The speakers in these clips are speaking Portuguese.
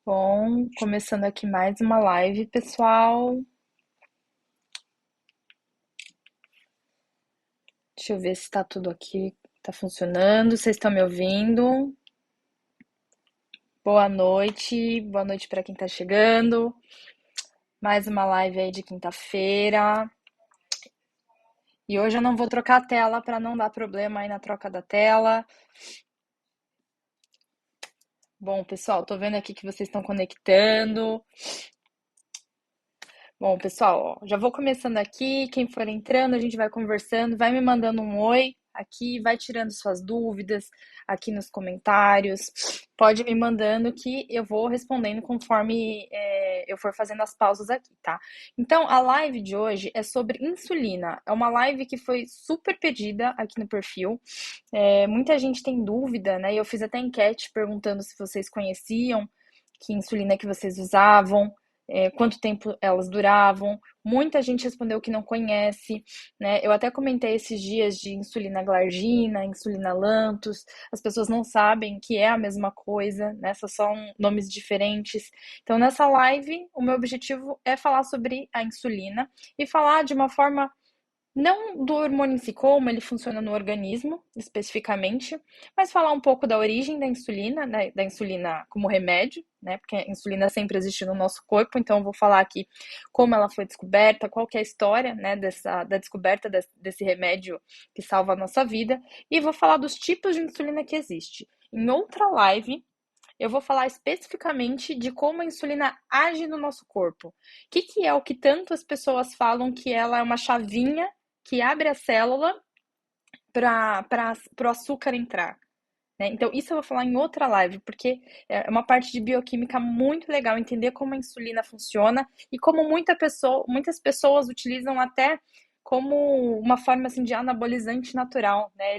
Bom, começando aqui mais uma live, pessoal. Deixa eu ver se tá tudo aqui, tá funcionando. Vocês estão me ouvindo? Boa noite para quem tá chegando. Mais uma live aí de quinta-feira. E hoje eu não vou trocar a tela para não dar problema aí na troca da tela. Bom, pessoal, tô vendo aqui que vocês estão conectando. Bom, pessoal, ó, já vou começando aqui. Quem for entrando, a gente vai conversando, vai me mandando um oi aqui, vai tirando suas dúvidas aqui nos comentários. Pode me mandando que eu vou respondendo conforme eu for fazendo as pausas aqui, tá? Então, a live de hoje é sobre insulina. É uma live que foi super pedida aqui no perfil. Muita gente tem dúvida, né? E eu fiz até enquete perguntando se vocês conheciam que insulina que vocês usavam, quanto tempo elas duravam. Muita gente respondeu que não conhece, né? Eu até comentei esses dias de insulina glargina, insulina lantus. As pessoas não sabem que é a mesma coisa, né? Só são nomes diferentes. Então, nessa live, o meu objetivo é falar sobre a insulina e falar de uma forma não do hormônio em si, como ele funciona no organismo, especificamente, mas falar um pouco da origem da insulina, né, da insulina como remédio, né, porque a insulina sempre existe no nosso corpo, então eu vou falar aqui como ela foi descoberta, qual que é a história, né, da descoberta desse remédio que salva a nossa vida, e vou falar dos tipos de insulina que existe. Em outra live, eu vou falar especificamente de como a insulina age no nosso corpo. Que é o que tantas pessoas falam que ela é uma chavinha que abre a célula para o açúcar entrar, né? Então, isso eu vou falar em outra live, porque é uma parte de bioquímica muito legal, entender como a insulina funciona e como muitas pessoas utilizam até como uma forma assim, de anabolizante natural, né?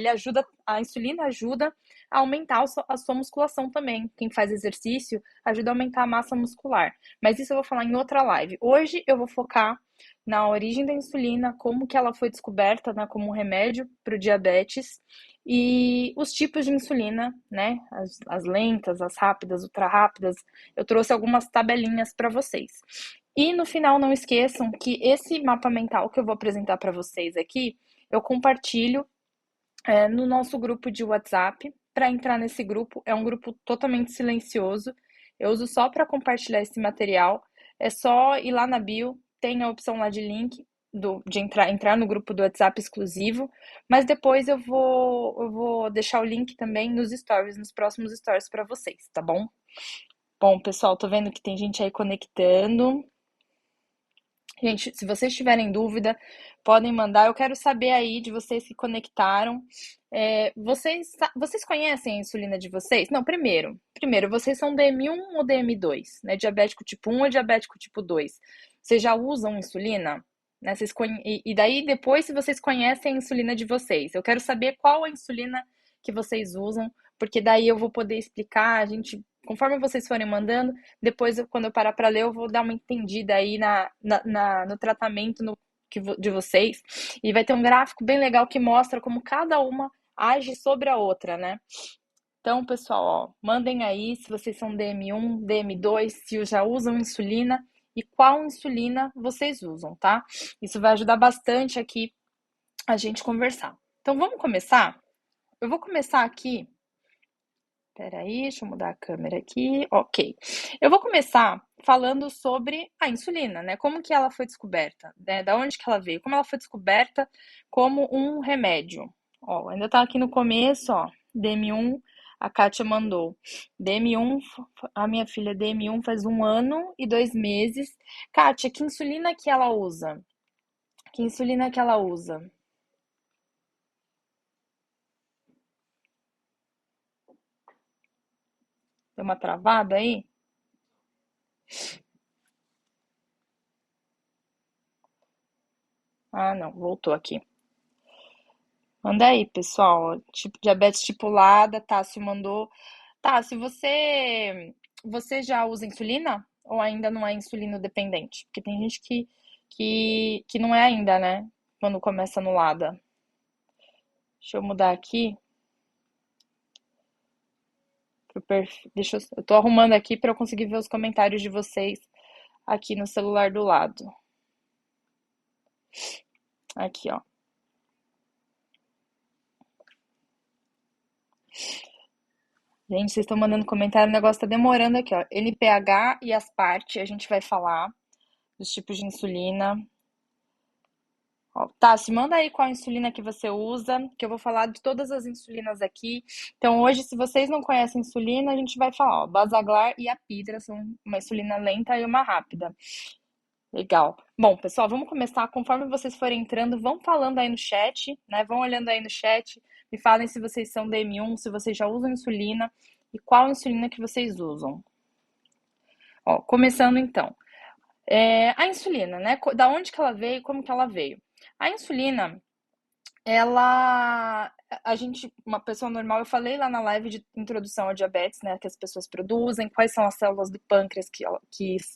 A insulina ajuda a aumentar a sua musculação também. Quem faz exercício ajuda a aumentar a massa muscular. Mas isso eu vou falar em outra live. Hoje eu vou focar na origem da insulina, como que ela foi descoberta, né, como um remédio para o diabetes e os tipos de insulina, né? As lentas, as rápidas, ultra rápidas. Eu trouxe algumas tabelinhas para vocês. E no final, não esqueçam que esse mapa mental que eu vou apresentar para vocês aqui, eu compartilho no nosso grupo de WhatsApp. Para entrar nesse grupo, é um grupo totalmente silencioso. Eu uso só para compartilhar esse material. É só ir lá na bio, tem a opção lá de link de entrar no grupo do WhatsApp exclusivo, mas depois eu vou deixar o link também nos stories, nos próximos stories para vocês, tá bom? Bom, pessoal, tô vendo que tem gente aí conectando. Gente, se vocês tiverem dúvida, podem mandar. Eu quero saber aí de vocês que conectaram. Vocês conhecem a insulina de vocês? Não, primeiro, vocês são DM1 ou DM2, né? Diabético tipo 1 ou diabético tipo 2. Vocês já usam insulina? Né? E daí depois, se vocês conhecem a insulina de vocês, eu quero saber qual a insulina que vocês usam, porque daí eu vou poder explicar, conforme vocês forem mandando, depois, quando eu parar para ler, eu vou dar uma entendida aí no tratamento de vocês. E vai ter um gráfico bem legal que mostra como cada uma age sobre a outra, né? Então, pessoal, ó, mandem aí se vocês são DM1, DM2, se já usam insulina e qual insulina vocês usam, tá? Isso vai ajudar bastante aqui a gente conversar. Então, vamos começar? Eu vou começar aqui. Peraí, deixa eu mudar a câmera aqui. Ok. Eu vou começar falando sobre a insulina, né? Como que ela foi descoberta, né? Da onde que ela veio? Como ela foi descoberta como um remédio. Ó, ainda tá aqui no começo, ó. DM1, a Kátia mandou. DM1, a minha filha DM1 faz 1 ano e 2 meses. Kátia, que insulina que ela usa? Que insulina que ela usa? Deu uma travada aí? Ah, não, voltou aqui. Manda aí, pessoal. Tipo, diabetes tipulada, Tássio mandou. Tássio, você já usa insulina? Ou ainda não é insulino dependente? Porque tem gente que não é ainda, né? Quando começa anulada. Deixa eu mudar aqui Deixa eu tô arrumando aqui para eu conseguir ver os comentários de vocês aqui no celular do lado. Aqui, ó. Gente, vocês estão mandando comentário, o negócio tá demorando aqui, ó. NPH e Asparte, a gente vai falar dos tipos de insulina. Ó, tá, se manda aí qual insulina que você usa, que eu vou falar de todas as insulinas aqui. Então, hoje, se vocês não conhecem insulina, a gente vai falar, ó, Basaglar e Apidra são uma insulina lenta e uma rápida. Legal. Bom, pessoal, vamos começar. Conforme vocês forem entrando, vão falando aí no chat, né? Vão olhando aí no chat, me falem se vocês são DM1, se vocês já usam insulina e qual insulina que vocês usam. Ó, começando então. A insulina, né? Da onde que ela veio, como que ela veio? A insulina, ela, a gente, uma pessoa normal, eu falei lá na live de introdução à diabetes, né, que as pessoas produzem, quais são as células do pâncreas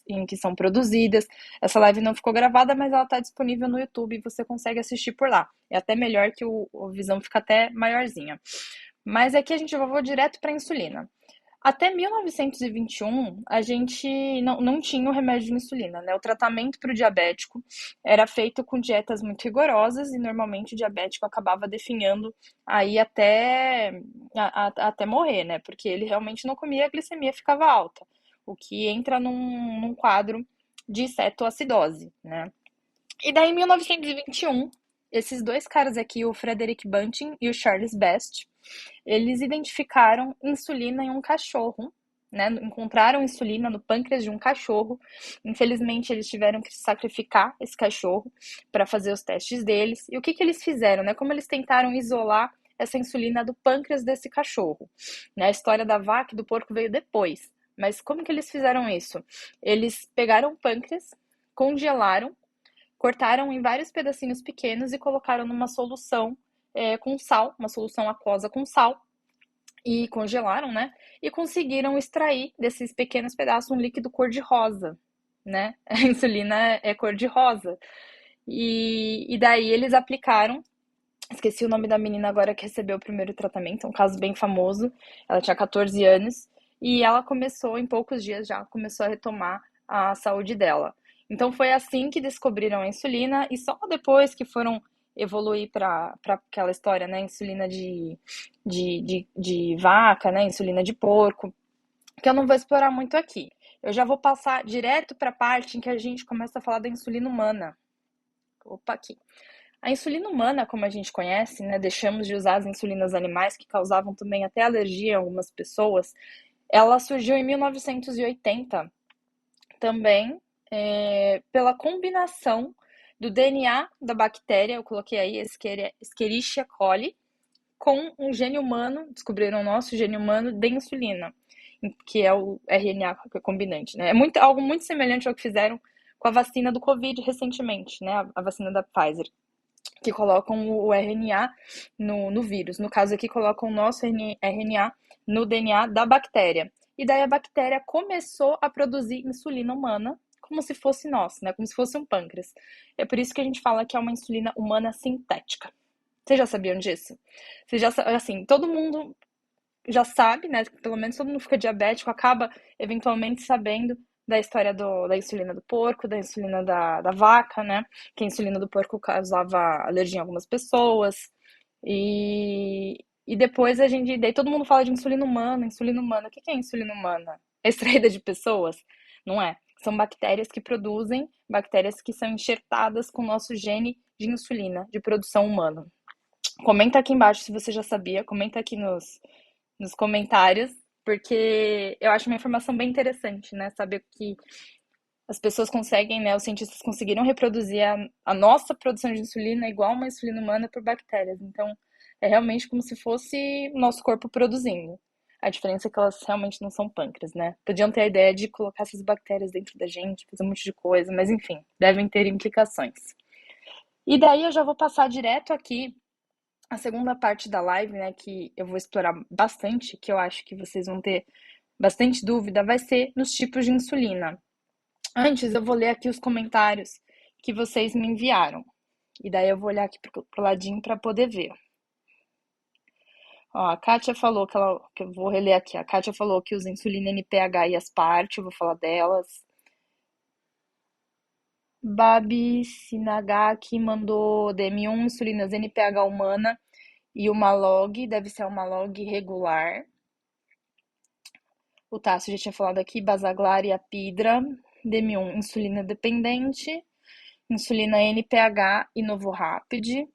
em que são produzidas. Essa live não ficou gravada, mas ela está disponível no YouTube e você consegue assistir por lá. É até melhor que o Visão fica até maiorzinha. Mas aqui a gente já vou direto para a insulina. Até 1921, a gente não tinha o remédio de insulina, né? O tratamento para o diabético era feito com dietas muito rigorosas e normalmente o diabético acabava definhando aí até morrer, né? Porque ele realmente não comia, a glicemia ficava alta, o que entra num quadro de cetoacidose, né? E daí, em 1921, esses dois caras aqui, o Frederick Banting e o Charles Best, eles identificaram insulina em um cachorro, né? Encontraram insulina no pâncreas de um cachorro. Infelizmente, eles tiveram que sacrificar esse cachorro para fazer os testes deles. E o que eles fizeram, né? Como eles tentaram isolar essa insulina do pâncreas desse cachorro, né? A história da vaca e do porco veio depois. Mas como que eles fizeram isso? Eles pegaram o pâncreas, congelaram, cortaram em vários pedacinhos pequenos e colocaram numa solução com sal, uma solução aquosa com sal, e congelaram, né? E conseguiram extrair desses pequenos pedaços um líquido cor-de-rosa, né? A insulina é cor-de-rosa. E daí eles aplicaram. Esqueci o nome da menina agora que recebeu o primeiro tratamento, é um caso bem famoso. Ela tinha 14 anos e ela começou, em poucos dias já, começou a retomar a saúde dela. Então foi assim que descobriram a insulina e só depois que foram evoluir para aquela história, né? Insulina de vaca, né? Insulina de porco, que eu não vou explorar muito aqui. Eu já vou passar direto para a parte em que a gente começa a falar da insulina humana. Opa, aqui. A insulina humana, como a gente conhece, né, deixamos de usar as insulinas animais que causavam também até alergia em algumas pessoas. Ela surgiu em 1980, também pela combinação do DNA da bactéria, eu coloquei aí Escherichia coli, com um gene humano, descobriram o nosso gene humano de insulina, que é o RNA recombinante, né? É algo muito semelhante ao que fizeram com a vacina do Covid recentemente, né? A vacina da Pfizer, que colocam o RNA no vírus. No caso aqui, colocam o nosso RNA no DNA da bactéria. E daí a bactéria começou a produzir insulina humana, como se fosse nossa, né? Como se fosse um pâncreas. É por isso que a gente fala que é uma insulina humana sintética. Vocês já sabiam disso? Vocês já, assim, todo mundo já sabe, né? Pelo menos todo mundo fica diabético, acaba eventualmente sabendo da história da insulina do porco, da insulina da vaca, né? Que a insulina do porco causava alergia em algumas pessoas. E depois daí todo mundo fala de insulina humana, insulina humana. O que é insulina humana? É extraída de pessoas? Não é. São bactérias que produzem, bactérias que são enxertadas com o nosso gene de insulina, de produção humana. Comenta aqui embaixo se você já sabia, comenta aqui nos comentários, porque eu acho uma informação bem interessante, né? Saber que as pessoas conseguem, né? Os cientistas conseguiram reproduzir a nossa produção de insulina igual uma insulina humana por bactérias. Então, é realmente como se fosse o nosso corpo produzindo. A diferença é que elas realmente não são pâncreas, né? Podiam ter a ideia de colocar essas bactérias dentro da gente, fazer um monte de coisa, mas enfim, devem ter implicações. E daí eu já vou passar direto aqui a segunda parte da live, né, que eu vou explorar bastante, que eu acho que vocês vão ter bastante dúvida, vai ser nos tipos de insulina. Antes, eu vou ler aqui os comentários que vocês me enviaram. E daí eu vou olhar aqui pro ladinho para poder ver. Ó, a Kátia falou que eu vou reler aqui. A Kátia falou que usa insulina NPH e Asparte, eu vou falar delas. Babi Sinagaki mandou DM1, insulinas NPH humana e uma log, deve ser uma log regular. O Tássio já tinha falado aqui, Basaglar e Apidra. DM1, insulina dependente. Insulina NPH e Novorapid.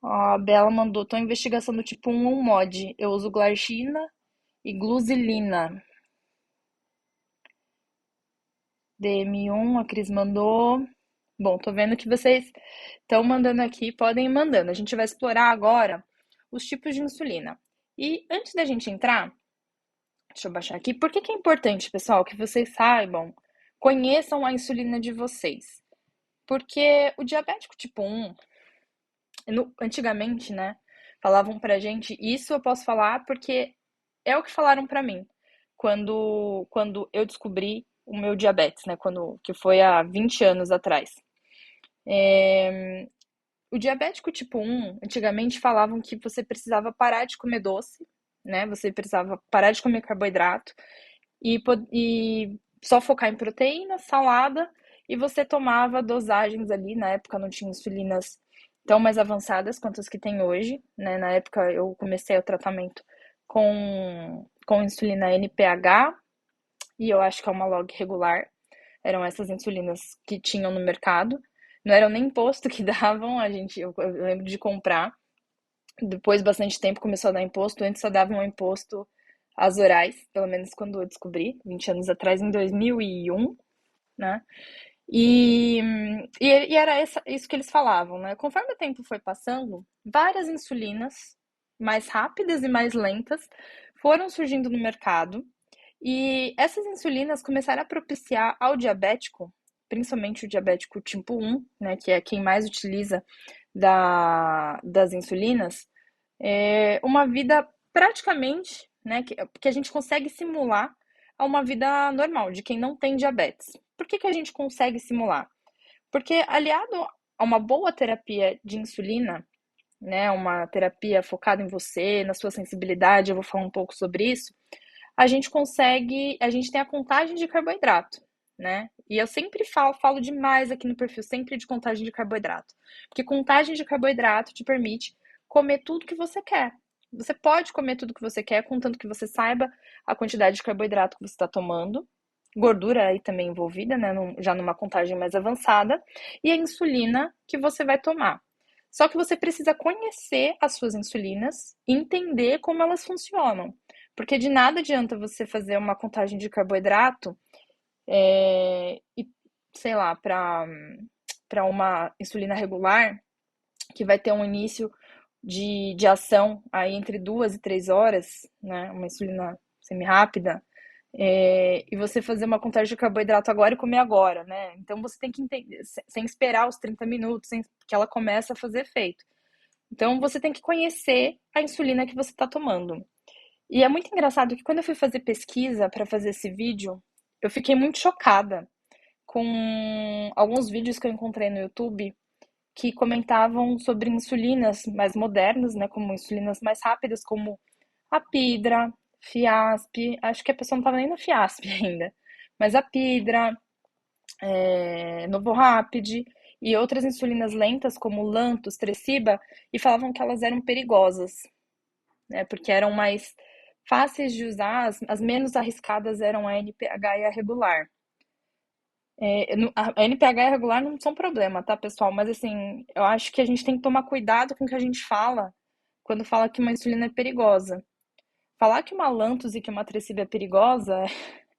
A Bela mandou, tô em investigação do tipo 1 mod. Eu uso glargina e glusilina. DM1, a Cris mandou. Bom, tô vendo que vocês estão mandando aqui, podem ir mandando. A gente vai explorar agora os tipos de insulina. E antes da gente entrar, deixa eu baixar aqui. Por que que é importante, pessoal, que vocês saibam, conheçam a insulina de vocês? Porque o diabético tipo 1, antigamente, né, falavam pra gente, isso eu posso falar porque é o que falaram pra mim quando eu descobri o meu diabetes, né, que foi há 20 anos atrás. O diabético tipo 1, antigamente falavam que você precisava parar de comer doce, né? Você precisava parar de comer carboidrato e só focar em proteína, salada, e você tomava dosagens ali, na época não tinha insulinas tão mais avançadas quanto as que tem hoje, né? Na época eu comecei o tratamento com insulina NPH, e eu acho que é uma log regular, eram essas insulinas que tinham no mercado. Não eram nem imposto que davam, eu lembro de comprar. Depois, bastante tempo, começou a dar imposto. Antes só davam um imposto às orais, pelo menos quando eu descobri, 20 anos atrás, em 2001, né? E, e era isso que eles falavam, né? Conforme o tempo foi passando, várias insulinas, mais rápidas e mais lentas, foram surgindo no mercado. E essas insulinas começaram a propiciar ao diabético, principalmente o diabético tipo 1, né, que é quem mais utiliza das insulinas, uma vida praticamente, né, que a gente consegue simular a uma vida normal, de quem não tem diabetes. Por que que a gente consegue simular? Porque aliado a uma boa terapia de insulina, né, uma terapia focada em você, na sua sensibilidade, eu vou falar um pouco sobre isso, a gente tem a contagem de carboidrato, né? E eu sempre falo demais aqui no perfil, sempre de contagem de carboidrato. Porque contagem de carboidrato te permite comer tudo que você quer. Você pode comer tudo que você quer, contanto que você saiba a quantidade de carboidrato que você está tomando, gordura aí também envolvida, né? Já numa contagem mais avançada, e a insulina que você vai tomar. Só que você precisa conhecer as suas insulinas e entender como elas funcionam. Porque de nada adianta você fazer uma contagem de carboidrato e, sei lá, para uma insulina regular, que vai ter um início de ação aí entre 2 e 3 horas, né? Uma insulina semi-rápida, e você fazer uma contagem de carboidrato agora e comer agora, né? Então você tem que entender, sem esperar os 30 minutos, sem que ela comece a fazer efeito. Então você tem que conhecer a insulina que você está tomando. E é muito engraçado que quando eu fui fazer pesquisa para fazer esse vídeo, eu fiquei muito chocada com alguns vídeos que eu encontrei no YouTube que comentavam sobre insulinas mais modernas, né, como insulinas mais rápidas, como a Pidra, Fiasp, acho que a pessoa não estava nem na Fiasp ainda, mas a Pidra, Novorapid e outras insulinas lentas como Lantus, Tresiba, e falavam que elas eram perigosas, né? Porque eram mais fáceis de usar, as menos arriscadas eram a NPH e a regular. A NPH e a regular não são problema, tá, pessoal? Mas assim, eu acho que a gente tem que tomar cuidado com o que a gente fala quando fala que uma insulina é perigosa. Falar que uma Lantus e que uma Tresiba é perigosa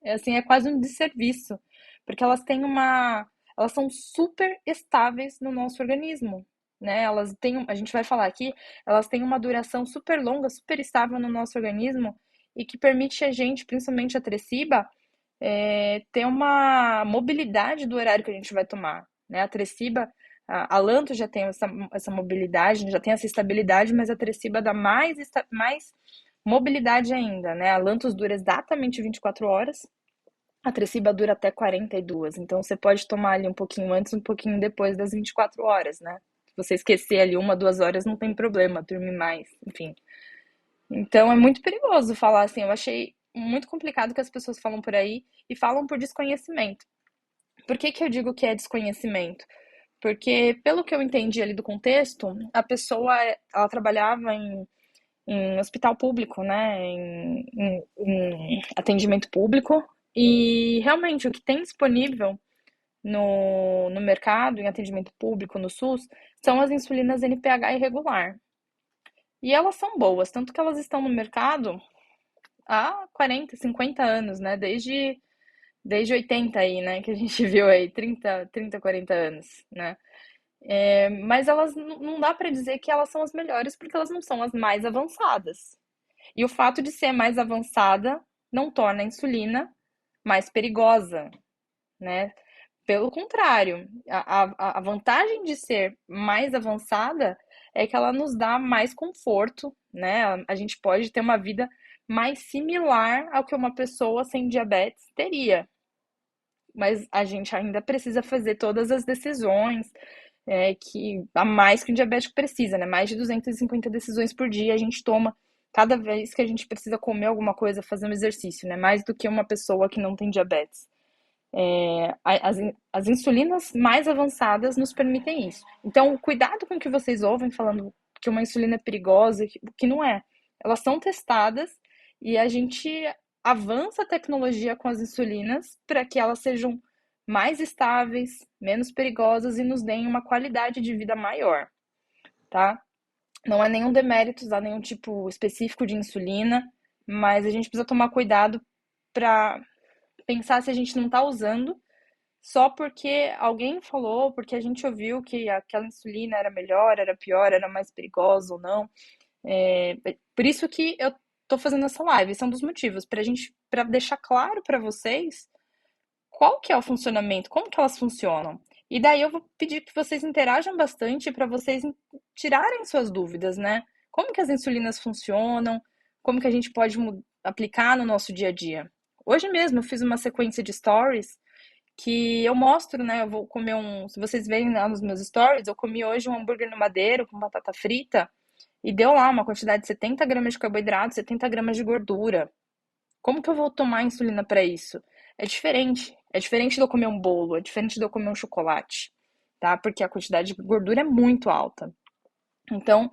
assim, é quase um desserviço, porque elas são super estáveis no nosso organismo, né? A gente vai falar aqui, elas têm uma duração super longa, super estável no nosso organismo e que permite a gente, principalmente a Tresiba, ter uma mobilidade do horário que a gente vai tomar, né? A Tresiba, a Lanto já tem essa mobilidade, já tem essa estabilidade, mas a Tresiba dá mais mobilidade ainda, né? A Lantus dura exatamente 24 horas, a Tresiba dura até 42, então você pode tomar ali um pouquinho antes, um pouquinho depois das 24 horas, né? você esquecer ali 1, 2 horas, não tem problema, dormir mais, enfim. Então é muito perigoso falar assim. Eu achei muito complicado que as pessoas falam por aí e falam por desconhecimento. Por que que eu digo que é desconhecimento? Porque, pelo que eu entendi ali do contexto, a pessoa, ela trabalhava em hospital público, né? Em atendimento público. E realmente o que tem disponível no mercado, em atendimento público, no SUS, são as insulinas NPH irregular. E elas são boas, tanto que elas estão no mercado há 40, 50 anos, né? Desde 80 aí, né? Que a gente viu aí, 40 anos, né? Mas elas não dá para dizer que elas são as melhores porque elas não são as mais avançadas. E o fato de ser mais avançada não torna a insulina mais perigosa, né? Pelo contrário, a vantagem de ser mais avançada é que ela nos dá mais conforto, né? A gente pode ter uma vida mais similar ao que uma pessoa sem diabetes teria. Mas a gente ainda precisa fazer todas as decisões que a mais que um diabético precisa, né? Mais de 250 decisões por dia a gente toma cada vez que a gente precisa comer alguma coisa, fazer um exercício, né? Mais do que uma pessoa que não tem diabetes. As insulinas mais avançadas nos permitem isso. Então, cuidado com o que vocês ouvem falando que uma insulina é perigosa, que não é. Elas são testadas e a gente avança a tecnologia com as insulinas para que elas sejam mais estáveis, menos perigosas e nos deem uma qualidade de vida maior, tá? Não é nenhum demérito usar nenhum tipo específico de insulina, mas a gente precisa tomar cuidado para pensar se a gente não está usando só porque alguém falou, porque a gente ouviu que aquela insulina era melhor, era pior, era mais perigosa ou não. Por isso que eu tô fazendo essa live. Esse é um dos motivos, para deixar claro para vocês qual que é o funcionamento, como que elas funcionam. E daí eu vou pedir que vocês interajam bastante para vocês tirarem suas dúvidas, né? Como que as insulinas funcionam, como que a gente pode aplicar no nosso dia a dia. Hoje mesmo eu fiz uma sequência de stories que eu mostro, né? Eu vou comer se vocês verem lá nos meus stories, eu comi hoje um hambúrguer no madeiro com batata frita e deu lá uma quantidade de 70 gramas de carboidrato, 70 gramas de gordura. Como que eu vou tomar insulina para isso? É diferente. É diferente de eu comer um bolo, é diferente de eu comer um chocolate, tá? Porque a quantidade de gordura é muito alta. Então,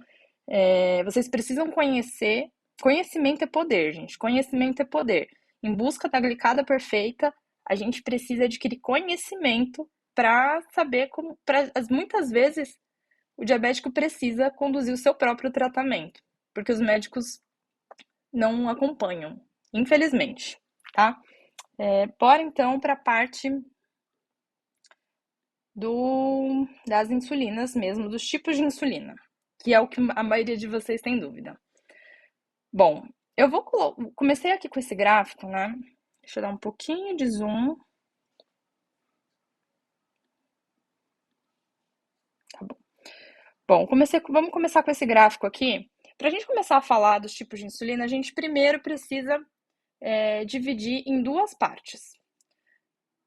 vocês precisam conhecer. Conhecimento é poder, gente. Conhecimento é poder. Em busca da glicada perfeita, a gente precisa adquirir conhecimento para saber como. Muitas vezes, o diabético precisa conduzir o seu próprio tratamento, porque os médicos não acompanham, infelizmente, tá? Bora então para a parte das insulinas mesmo, dos tipos de insulina, que é o que a maioria de vocês tem dúvida. Bom, eu vou comecei aqui com esse gráfico, né? Deixa eu dar um pouquinho de zoom. Tá bom. Bom, vamos começar com esse gráfico aqui. Para a gente começar a falar dos tipos de insulina, a gente primeiro precisa dividir em duas partes.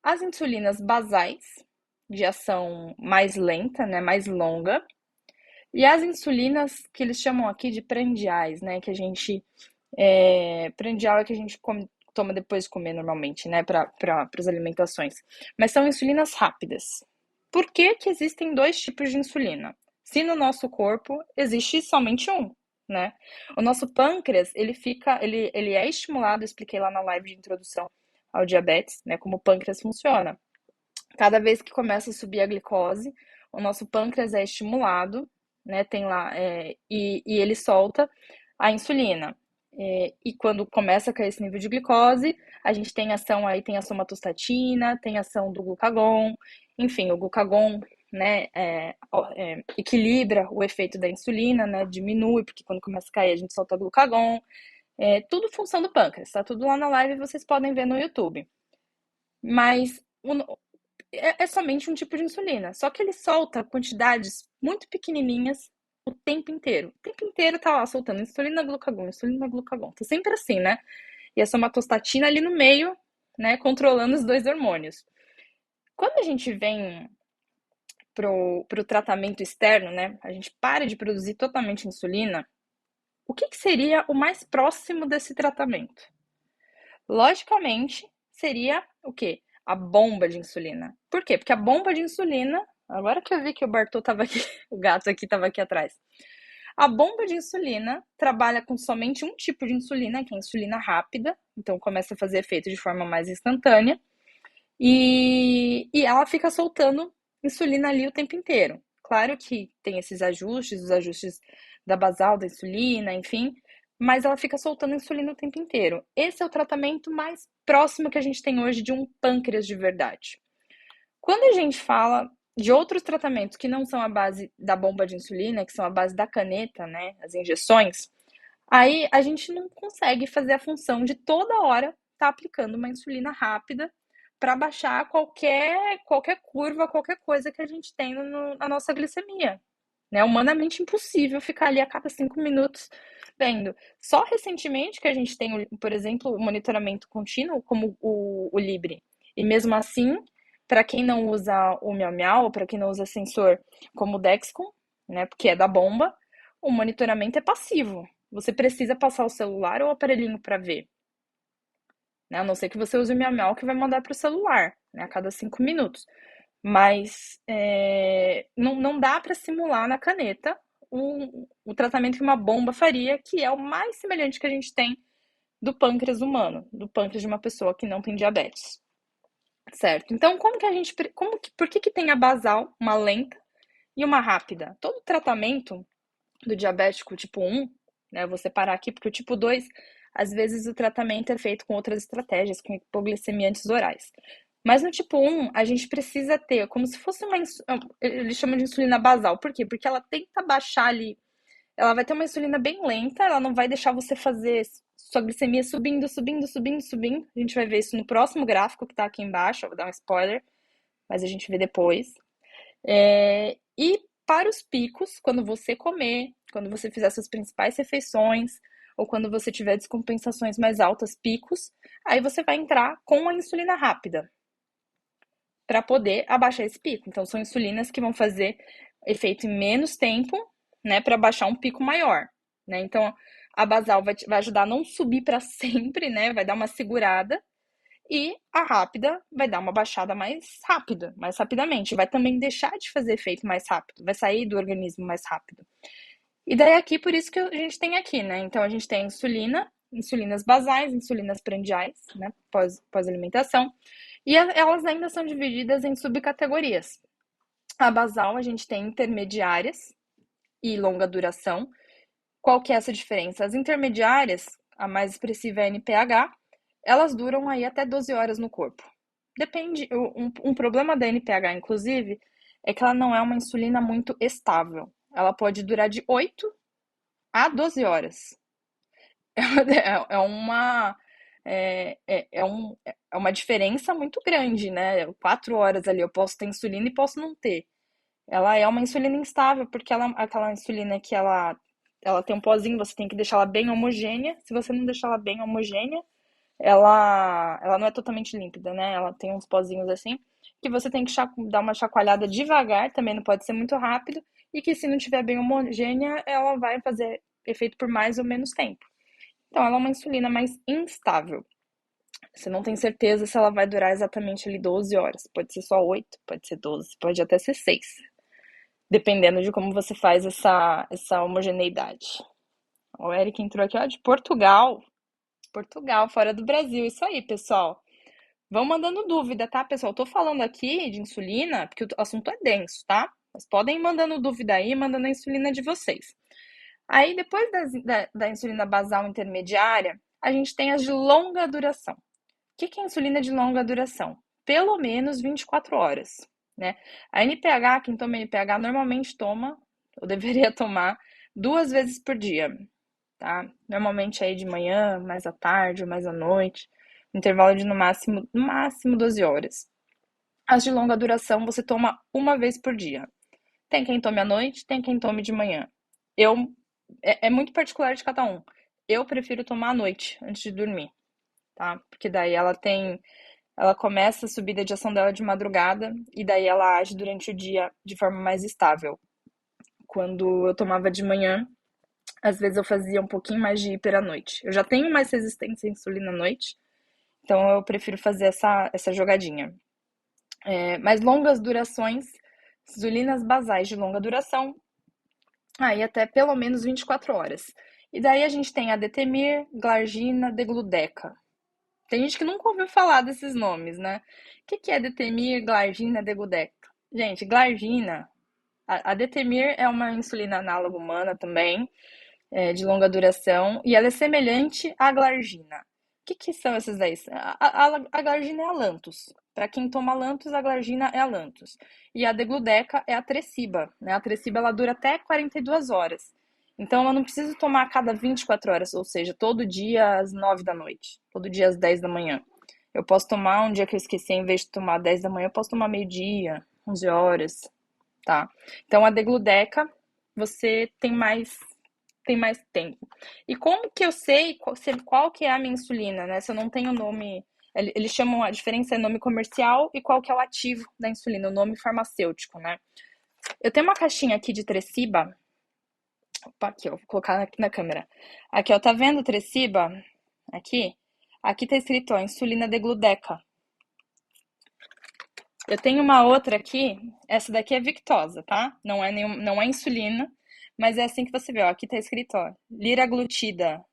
As insulinas basais, de ação mais lenta, né, mais longa, e as insulinas que eles chamam aqui de prandiais, né, que a gente prandial é que a gente toma depois de comer normalmente, né, para as alimentações. Mas são insulinas rápidas. Por que que existem dois tipos de insulina? Se no nosso corpo existe somente um, né? O nosso pâncreas, ele é estimulado, eu expliquei lá na live de introdução ao diabetes, né, como o pâncreas funciona. Cada vez que começa a subir a glicose, o nosso pâncreas é estimulado, né? Tem lá, e ele solta a insulina. E quando começa a cair esse nível de glicose, a gente tem ação aí, tem a somatostatina, tem ação do glucagon, enfim, o glucagon, né, equilibra o efeito da insulina, né, diminui, porque quando começa a cair a gente solta glucagon, tudo função do pâncreas, tá tudo lá na live, vocês podem ver no YouTube. Mas é somente um tipo de insulina, só que ele solta quantidades muito pequenininhas o tempo inteiro. O tempo inteiro tá lá soltando insulina, glucagon, insulina, glucagon. Tá sempre assim, né? E a somatostatina ali no meio, né, controlando os dois hormônios. Quando a gente vem pro tratamento externo, né? A gente para de produzir totalmente insulina. O que que seria o mais próximo desse tratamento? Logicamente, seria o quê? A bomba de insulina. Por quê? Porque a bomba de insulina, agora que eu vi que o Bartô estava aqui, o gato aqui estava aqui atrás. A bomba de insulina trabalha com somente um tipo de insulina, que é a insulina rápida, então começa a fazer efeito de forma mais instantânea, e ela fica soltando insulina ali o tempo inteiro. Claro que tem esses ajustes, os ajustes da basal da insulina, enfim, mas ela fica soltando insulina o tempo inteiro. Esse é o tratamento mais próximo que a gente tem hoje de um pâncreas de verdade. Quando a gente fala de outros tratamentos que não são a base da bomba de insulina, que são a base da caneta, né, as injeções, aí a gente não consegue fazer a função de toda hora estar aplicando uma insulina rápida para baixar qualquer curva, qualquer coisa que a gente tem na nossa glicemia. É humanamente impossível ficar ali a cada 5 minutos vendo. Só recentemente que a gente tem, por exemplo, o monitoramento contínuo, como o Libre. E mesmo assim, para quem não usa o Miau Miau, para quem não usa sensor como o Dexcom, né, porque é da bomba, o monitoramento é passivo. Você precisa passar o celular ou o aparelhinho para ver. Né? A não ser que você use o Miau Miau, que vai mandar para o celular, né, a cada 5 minutos. Mas não dá para simular na caneta o tratamento que uma bomba faria, que é o mais semelhante que a gente tem do pâncreas humano, do pâncreas de uma pessoa que não tem diabetes. Certo? Então, por que tem a basal, uma lenta e uma rápida? Todo tratamento do diabético tipo 1, né, eu vou separar aqui, porque o tipo 2, às vezes o tratamento é feito com outras estratégias, com hipoglicemia orais. Mas no tipo 1, a gente precisa ter como se fosse eles chamam de insulina basal. Por quê? Porque ela tenta baixar ali, ela vai ter uma insulina bem lenta, ela não vai deixar você fazer sua glicemia subindo, subindo, subindo, subindo. A gente vai ver isso no próximo gráfico que tá aqui embaixo, eu vou dar um spoiler, mas a gente vê depois. E para os picos, quando você comer, quando você fizer suas principais refeições, ou quando você tiver descompensações mais altas, picos, aí você vai entrar com a insulina rápida para poder abaixar esse pico. Então, são insulinas que vão fazer efeito em menos tempo, né, para baixar um pico maior, né? Então, a basal vai ajudar a não subir para sempre, né? Vai dar uma segurada. E a rápida vai dar uma baixada mais rápida, mais rapidamente. Vai também deixar de fazer efeito mais rápido, vai sair do organismo mais rápido. E daí aqui, por isso que a gente tem aqui, né? Então a gente tem insulina, insulinas basais, insulinas prandiais, né? Pós-alimentação. E elas ainda são divididas em subcategorias. A basal a gente tem intermediárias e longa duração. Qual que é essa diferença? As intermediárias, a mais expressiva é a NPH, elas duram aí até 12 horas no corpo. Depende, um problema da NPH, inclusive, é que ela não é uma insulina muito estável. Ela pode durar de 8 a 12 horas. É uma, é uma diferença muito grande, né? 4 horas ali eu posso ter insulina e posso não ter. Ela é uma insulina instável, porque aquela insulina que ela tem um pozinho, você tem que deixar ela bem homogênea. Se você não deixar ela bem homogênea, ela não é totalmente límpida, né? Ela tem uns pozinhos assim, que você tem que dar uma chacoalhada devagar, também não pode ser muito rápido, e que se não tiver bem homogênea, ela vai fazer efeito por mais ou menos tempo. Então, ela é uma insulina mais instável. Você não tem certeza se ela vai durar exatamente ali 12 horas. Pode ser só 8, pode ser 12, pode até ser 6, dependendo de como você faz essa homogeneidade. O Eric entrou aqui, ó, de Portugal. Portugal, fora do Brasil. Isso aí, pessoal. Vão mandando dúvida, tá, pessoal? Eu tô falando aqui de insulina, porque o assunto é denso, tá? Mas podem ir mandando dúvida aí, mandando a insulina de vocês. Aí, depois da insulina basal intermediária, a gente tem as de longa duração. O que é insulina de longa duração? Pelo menos 24 horas, né? A NPH, quem toma NPH normalmente toma, ou deveria tomar, 2 vezes por dia, tá? Normalmente aí de manhã, mais à tarde, ou mais à noite, intervalo de no máximo 12 horas. As de longa duração você toma 1 vez por dia. Tem quem tome à noite, tem quem tome de manhã. Eu é muito particular de cada um. Eu prefiro tomar à noite, antes de dormir, tá? Porque daí ela tem ela começa a subida de ação dela de madrugada e daí ela age durante o dia de forma mais estável. Quando eu tomava de manhã, às vezes eu fazia um pouquinho mais de hiper à noite. Eu já tenho mais resistência à insulina à noite, então eu prefiro fazer essa jogadinha. Mais longas durações, insulinas basais de longa duração, aí até pelo menos 24 horas. E daí a gente tem a Detemir, Glargina, Degludeca. Tem gente que nunca ouviu falar desses nomes, né? O que é Detemir, Glargina, Degludeca? Gente, Glargina, a Detemir é uma insulina análoga humana também, de longa duração, e ela é semelhante à glargina. O que são esses daí? A glargina é a Lantus. Para quem toma Lantus, a glargina é a Lantus. E a degludeca é a Tresiba, né? A Tresiba ela dura até 42 horas. Então eu não preciso tomar a cada 24 horas, ou seja, todo dia às 9 da noite, todo dia às 10 da manhã. Eu posso tomar um dia que eu esqueci, em vez de tomar 10 da manhã, eu posso tomar meio-dia, 11 horas, tá? Então a degludeca, você tem mais tempo. E como que eu sei qual que é a minha insulina, né? Se eu não tenho nome, eles chamam a diferença é nome comercial e qual que é o ativo da insulina, o nome farmacêutico, né? Eu tenho uma caixinha aqui de Tresiba. Opa, aqui, ó, vou colocar aqui na câmera. Aqui, ó, tá vendo Tresiba? Aqui? Aqui tá escrito, ó, insulina degludeca. Eu tenho uma outra aqui, essa daqui é Victosa, tá? Não é insulina, mas é assim que você vê, ó. Aqui tá escrito, ó, liraglutida.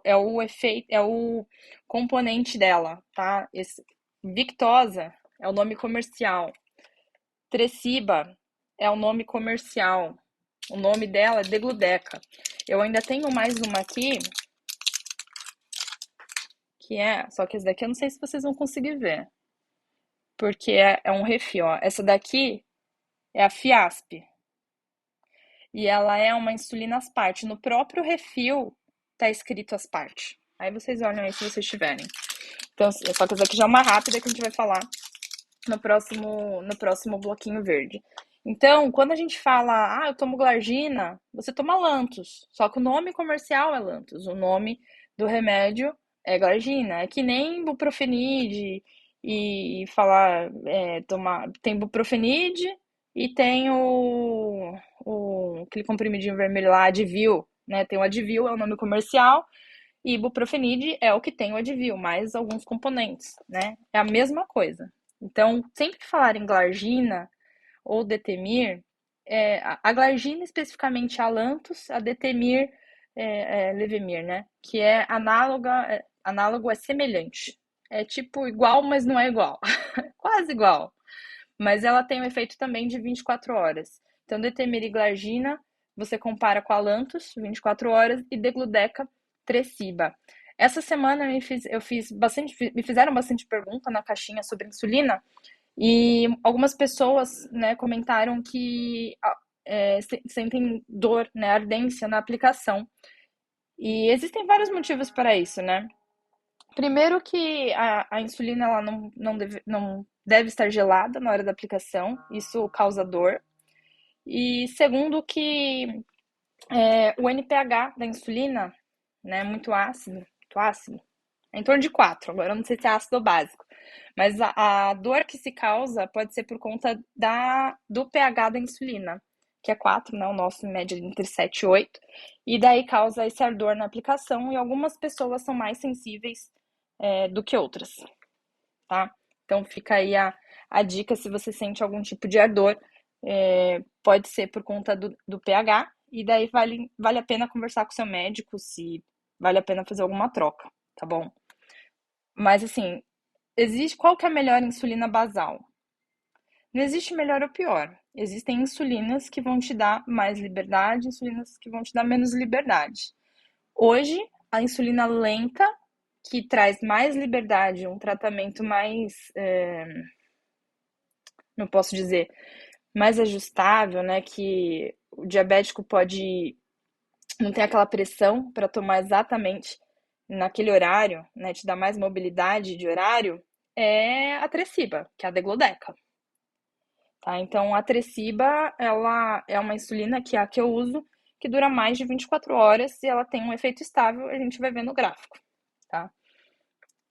É o efeito, é o componente dela, tá? Victosa é o nome comercial. Tresiba é o nome comercial. O nome dela é Degludeca. Eu ainda tenho mais uma aqui, só que essa daqui eu não sei se vocês vão conseguir ver, porque é um refil, ó. Essa daqui é a Fiasp. E ela é uma insulina asparte. No próprio refil tá escrito asparte. Aí vocês olham aí se vocês tiverem. Então, só que essa aqui já é uma rápida que a gente vai falar no próximo bloquinho verde. Então, quando a gente fala, eu tomo Glargina, você toma Lantus. Só que o nome comercial é Lantus. O nome do remédio é Glargina. É que nem Buprofenide e falar, tomar, tem Buprofenide e tem aquele comprimidinho vermelho lá, Advil, né? Tem o Advil, é o nome comercial, e Ibuprofenide é o que tem o Advil, mais alguns componentes, né? É a mesma coisa. Então, sempre que falar em Glargina ou Detemir, a Glargina especificamente é a Lantus, a Detemir é Levemir, né? Que é análoga, análogo é semelhante. É tipo igual, mas não é igual. Quase igual. Mas ela tem um efeito também de 24 horas. Então, Detemir e Glargina, você compara com a Lantus, 24 horas, e Degludeca, Tresiba. Essa semana eu fiz bastante, me fizeram bastante pergunta na caixinha sobre insulina, e algumas pessoas, né, comentaram que sentem dor, né, ardência na aplicação. E existem vários motivos para isso, né? Primeiro que a insulina ela não deve estar gelada na hora da aplicação, isso causa dor. E segundo que o NPH da insulina, né, é muito ácido, é em torno de 4, agora eu não sei se é ácido ou básico. Mas a dor que se causa pode ser por conta do pH da insulina, que é 4, né? O nosso em média entre 7 e 8. E daí causa esse ardor na aplicação, e algumas pessoas são mais sensíveis do que outras, tá? Então fica aí a dica se você sente algum tipo de ardor. Pode ser por conta do pH, e daí vale a pena conversar com o seu médico se vale a pena fazer alguma troca, tá bom? Mas assim, qual que é a melhor insulina basal? Não existe melhor ou pior. Existem insulinas que vão te dar mais liberdade, insulinas que vão te dar menos liberdade. Hoje, a insulina lenta, que traz mais liberdade, um tratamento mais, não posso dizer, mais ajustável, né? Que o diabético pode não ter aquela pressão para tomar exatamente naquele horário, né? Te dá mais mobilidade de horário, é a Tresiba, que é a Deglodeca. Tá? Então, a Tresiba, ela é uma insulina que é a que eu uso, que dura mais de 24 horas e ela tem um efeito estável, a gente vai ver no gráfico, tá?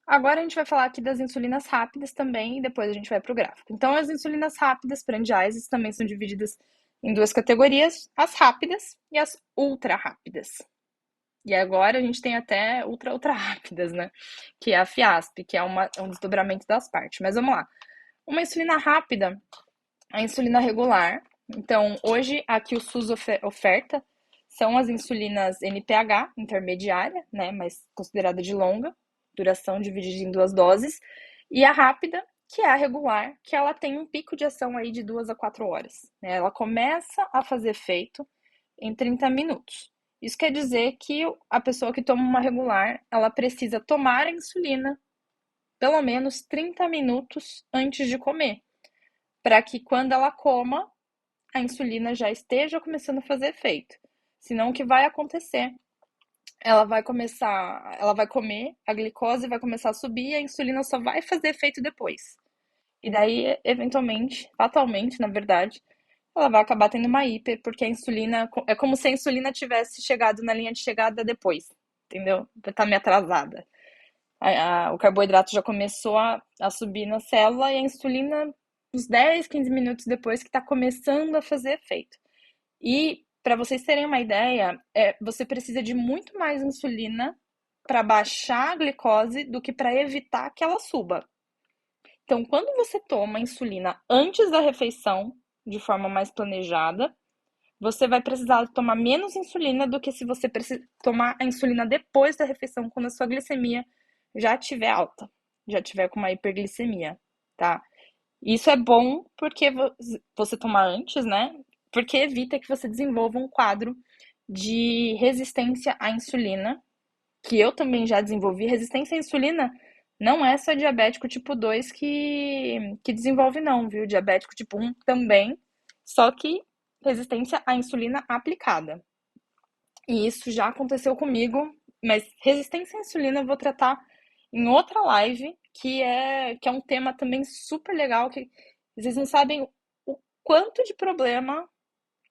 Agora a gente vai falar aqui das insulinas rápidas também e depois a gente vai para o gráfico. Então, as insulinas rápidas prandiais também são divididas em duas categorias, as rápidas e as ultra rápidas. E agora a gente tem até ultra rápidas, né? Que é a Fiasp, que é um desdobramento das partes. Mas vamos lá. Uma insulina rápida, a insulina regular. Então, hoje, aqui o SUS oferta são as insulinas NPH, intermediária, né? Mas considerada de longa duração, dividida em duas doses. E a rápida, que é a regular, que ela tem um pico de ação aí de 2 a 4 horas. Né? Ela começa a fazer efeito em 30 minutos. Isso quer dizer que a pessoa que toma uma regular, ela precisa tomar a insulina pelo menos 30 minutos antes de comer, para que quando ela coma, a insulina já esteja começando a fazer efeito. Senão, o que vai acontecer? Ela vai comer, a glicose vai começar a subir e a insulina só vai fazer efeito depois. E daí, eventualmente, fatalmente, na verdade, ela vai acabar tendo uma hiper, porque a insulina é como se a insulina tivesse chegado na linha de chegada depois, entendeu? Tá meio atrasada. O carboidrato já começou a subir na célula e a insulina, uns 10, 15 minutos depois, que está começando a fazer efeito. E, para vocês terem uma ideia, você precisa de muito mais insulina para baixar a glicose do que para evitar que ela suba. Então, quando você toma insulina antes da refeição, de forma mais planejada, você vai precisar tomar menos insulina do que se você tomar a insulina depois da refeição, quando a sua glicemia já estiver alta, já estiver com uma hiperglicemia, tá? Isso é bom porque você tomar antes, né? Porque evita que você desenvolva um quadro de resistência à insulina, que eu também já desenvolvi. Resistência à insulina não é só diabético tipo 2 que desenvolve, não, viu? Diabético tipo 1 também, só que resistência à insulina aplicada. E isso já aconteceu comigo, mas resistência à insulina eu vou tratar em outra live, que é um tema também super legal, que vocês não sabem o quanto de problema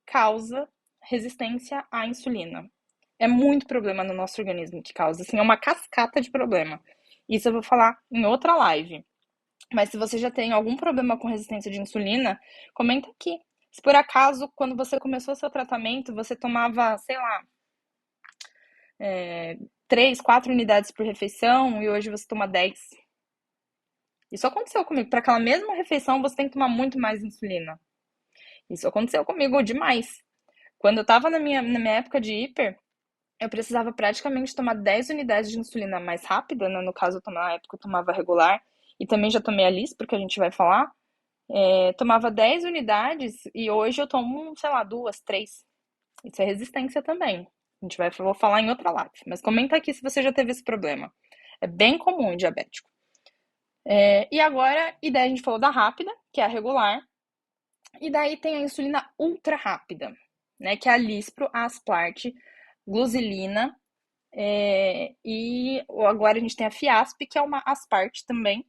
causa resistência à insulina. É muito problema no nosso organismo que causa, assim, é uma cascata de problema. Isso eu vou falar em outra live. Mas se você já tem algum problema com resistência de insulina, comenta aqui. Se por acaso, quando você começou seu tratamento, você tomava, sei lá, 3, 4 unidades por refeição e hoje você toma 10. Isso aconteceu comigo. Para aquela mesma refeição, você tem que tomar muito mais insulina. Isso aconteceu comigo demais. Quando eu estava na minha época de hiper, eu precisava praticamente tomar 10 unidades de insulina mais rápida, né? No caso, na época eu tomava regular e também já tomei a Lispro, que a gente vai falar. Tomava 10 unidades e hoje eu tomo, sei lá, 2, 3. Isso é resistência também. Vou falar em outra live. Mas comenta aqui se você já teve esse problema. É bem comum em diabético. E daí a gente falou da rápida, que é a regular. E daí tem a insulina ultra rápida, né? Que é a Lispro, a Aspart, glusilina. E agora a gente tem a Fiasp, que é uma Aspart também,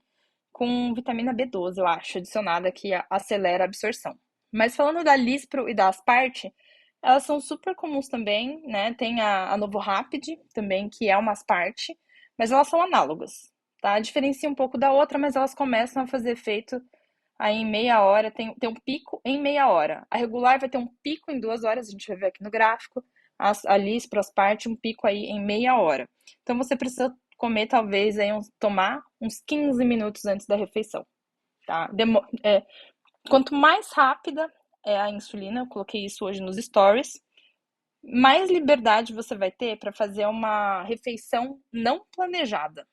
com vitamina B12, eu acho, adicionada, que acelera a absorção. Mas falando da Lispro e da Aspart, elas são super comuns também, né? Tem a Novo Rapid também, que é uma Aspart, mas elas são análogas, tá? Diferencia um pouco da outra, mas elas começam a fazer efeito aí em meia hora, tem um pico em meia hora. A regular vai ter um pico em 2 horas, a gente vai ver aqui no gráfico. A Lispro, Aspart, um pico aí em meia hora. Então você precisa comer talvez aí tomar uns 15 minutos antes da refeição, tá? Quanto mais rápida é a insulina, eu coloquei isso hoje nos stories, mais liberdade você vai ter para fazer uma refeição não planejada.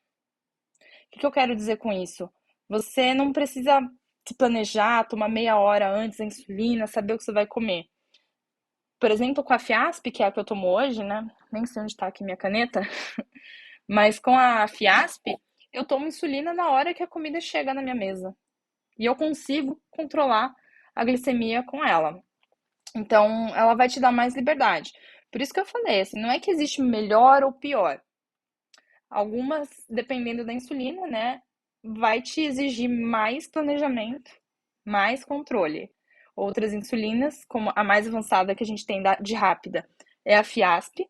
O que eu quero dizer com isso? Você não precisa se planejar, tomar meia hora antes da insulina, saber o que você vai comer. Por exemplo, com a Fiasp, que é a que eu tomo hoje, né? Nem sei onde está aqui minha caneta. Mas com a Fiasp, eu tomo insulina na hora que a comida chega na minha mesa. E eu consigo controlar a glicemia com ela. Então, ela vai te dar mais liberdade. Por isso que eu falei, assim, não é que existe melhor ou pior. Algumas, dependendo da insulina, né, vai te exigir mais planejamento, mais controle. Outras insulinas, como a mais avançada que a gente tem de rápida, é a Fiasp,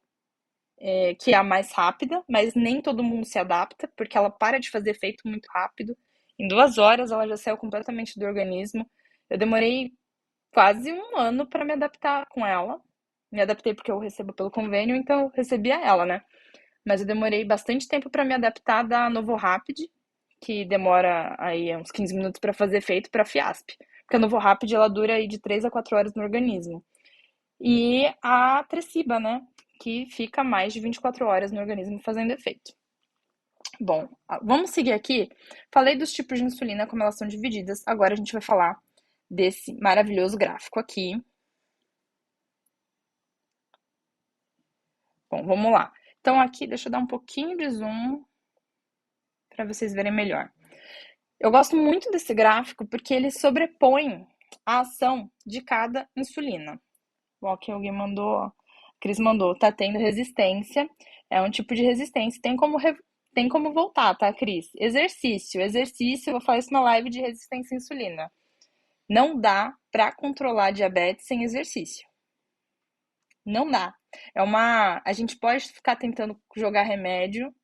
que é a mais rápida, mas nem todo mundo se adapta, porque ela para de fazer efeito muito rápido. Em 2 horas ela já saiu completamente do organismo. Eu demorei quase um ano para me adaptar com ela. Me adaptei porque eu recebo pelo convênio, então eu recebia ela, né? Mas eu demorei bastante tempo para me adaptar da Novo Rapid, que demora aí uns 15 minutos para fazer efeito, para Fiasp. Porque a Novo Rapid ela dura aí de 3 a 4 horas no organismo. E a Tresiba, né? Que fica mais de 24 horas no organismo fazendo efeito. Bom, vamos seguir aqui. Falei dos tipos de insulina, como elas são divididas. Agora a gente vai falar desse maravilhoso gráfico aqui. Bom, vamos lá. Então aqui, deixa eu dar um pouquinho de zoom para vocês verem melhor. Eu gosto muito desse gráfico porque ele sobrepõe a ação de cada insulina. Bom, aqui alguém mandou, a Cris mandou, tá tendo resistência, é um tipo de resistência, tem como voltar, tá, Cris? Exercício, eu vou falar isso na live de resistência à insulina. Não dá para controlar diabetes sem exercício. Não dá. A gente pode ficar tentando jogar remédio,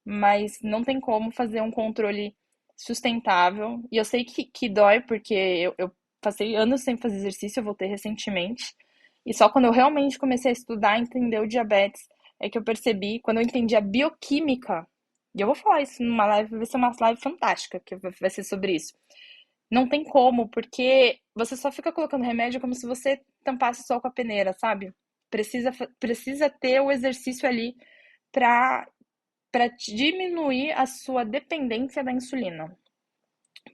mas não tem como fazer um controle sustentável. E eu sei que dói, porque eu passei anos sem fazer exercício, eu voltei recentemente. E só quando eu realmente comecei a estudar, entender o diabetes, é que eu percebi, quando eu entendi a bioquímica, e eu vou falar isso numa live, vai ser uma live fantástica, que vai ser sobre isso. Não tem como, porque você só fica colocando remédio como se você tampasse o sol com a peneira, sabe? Precisa ter o exercício ali para diminuir a sua dependência da insulina.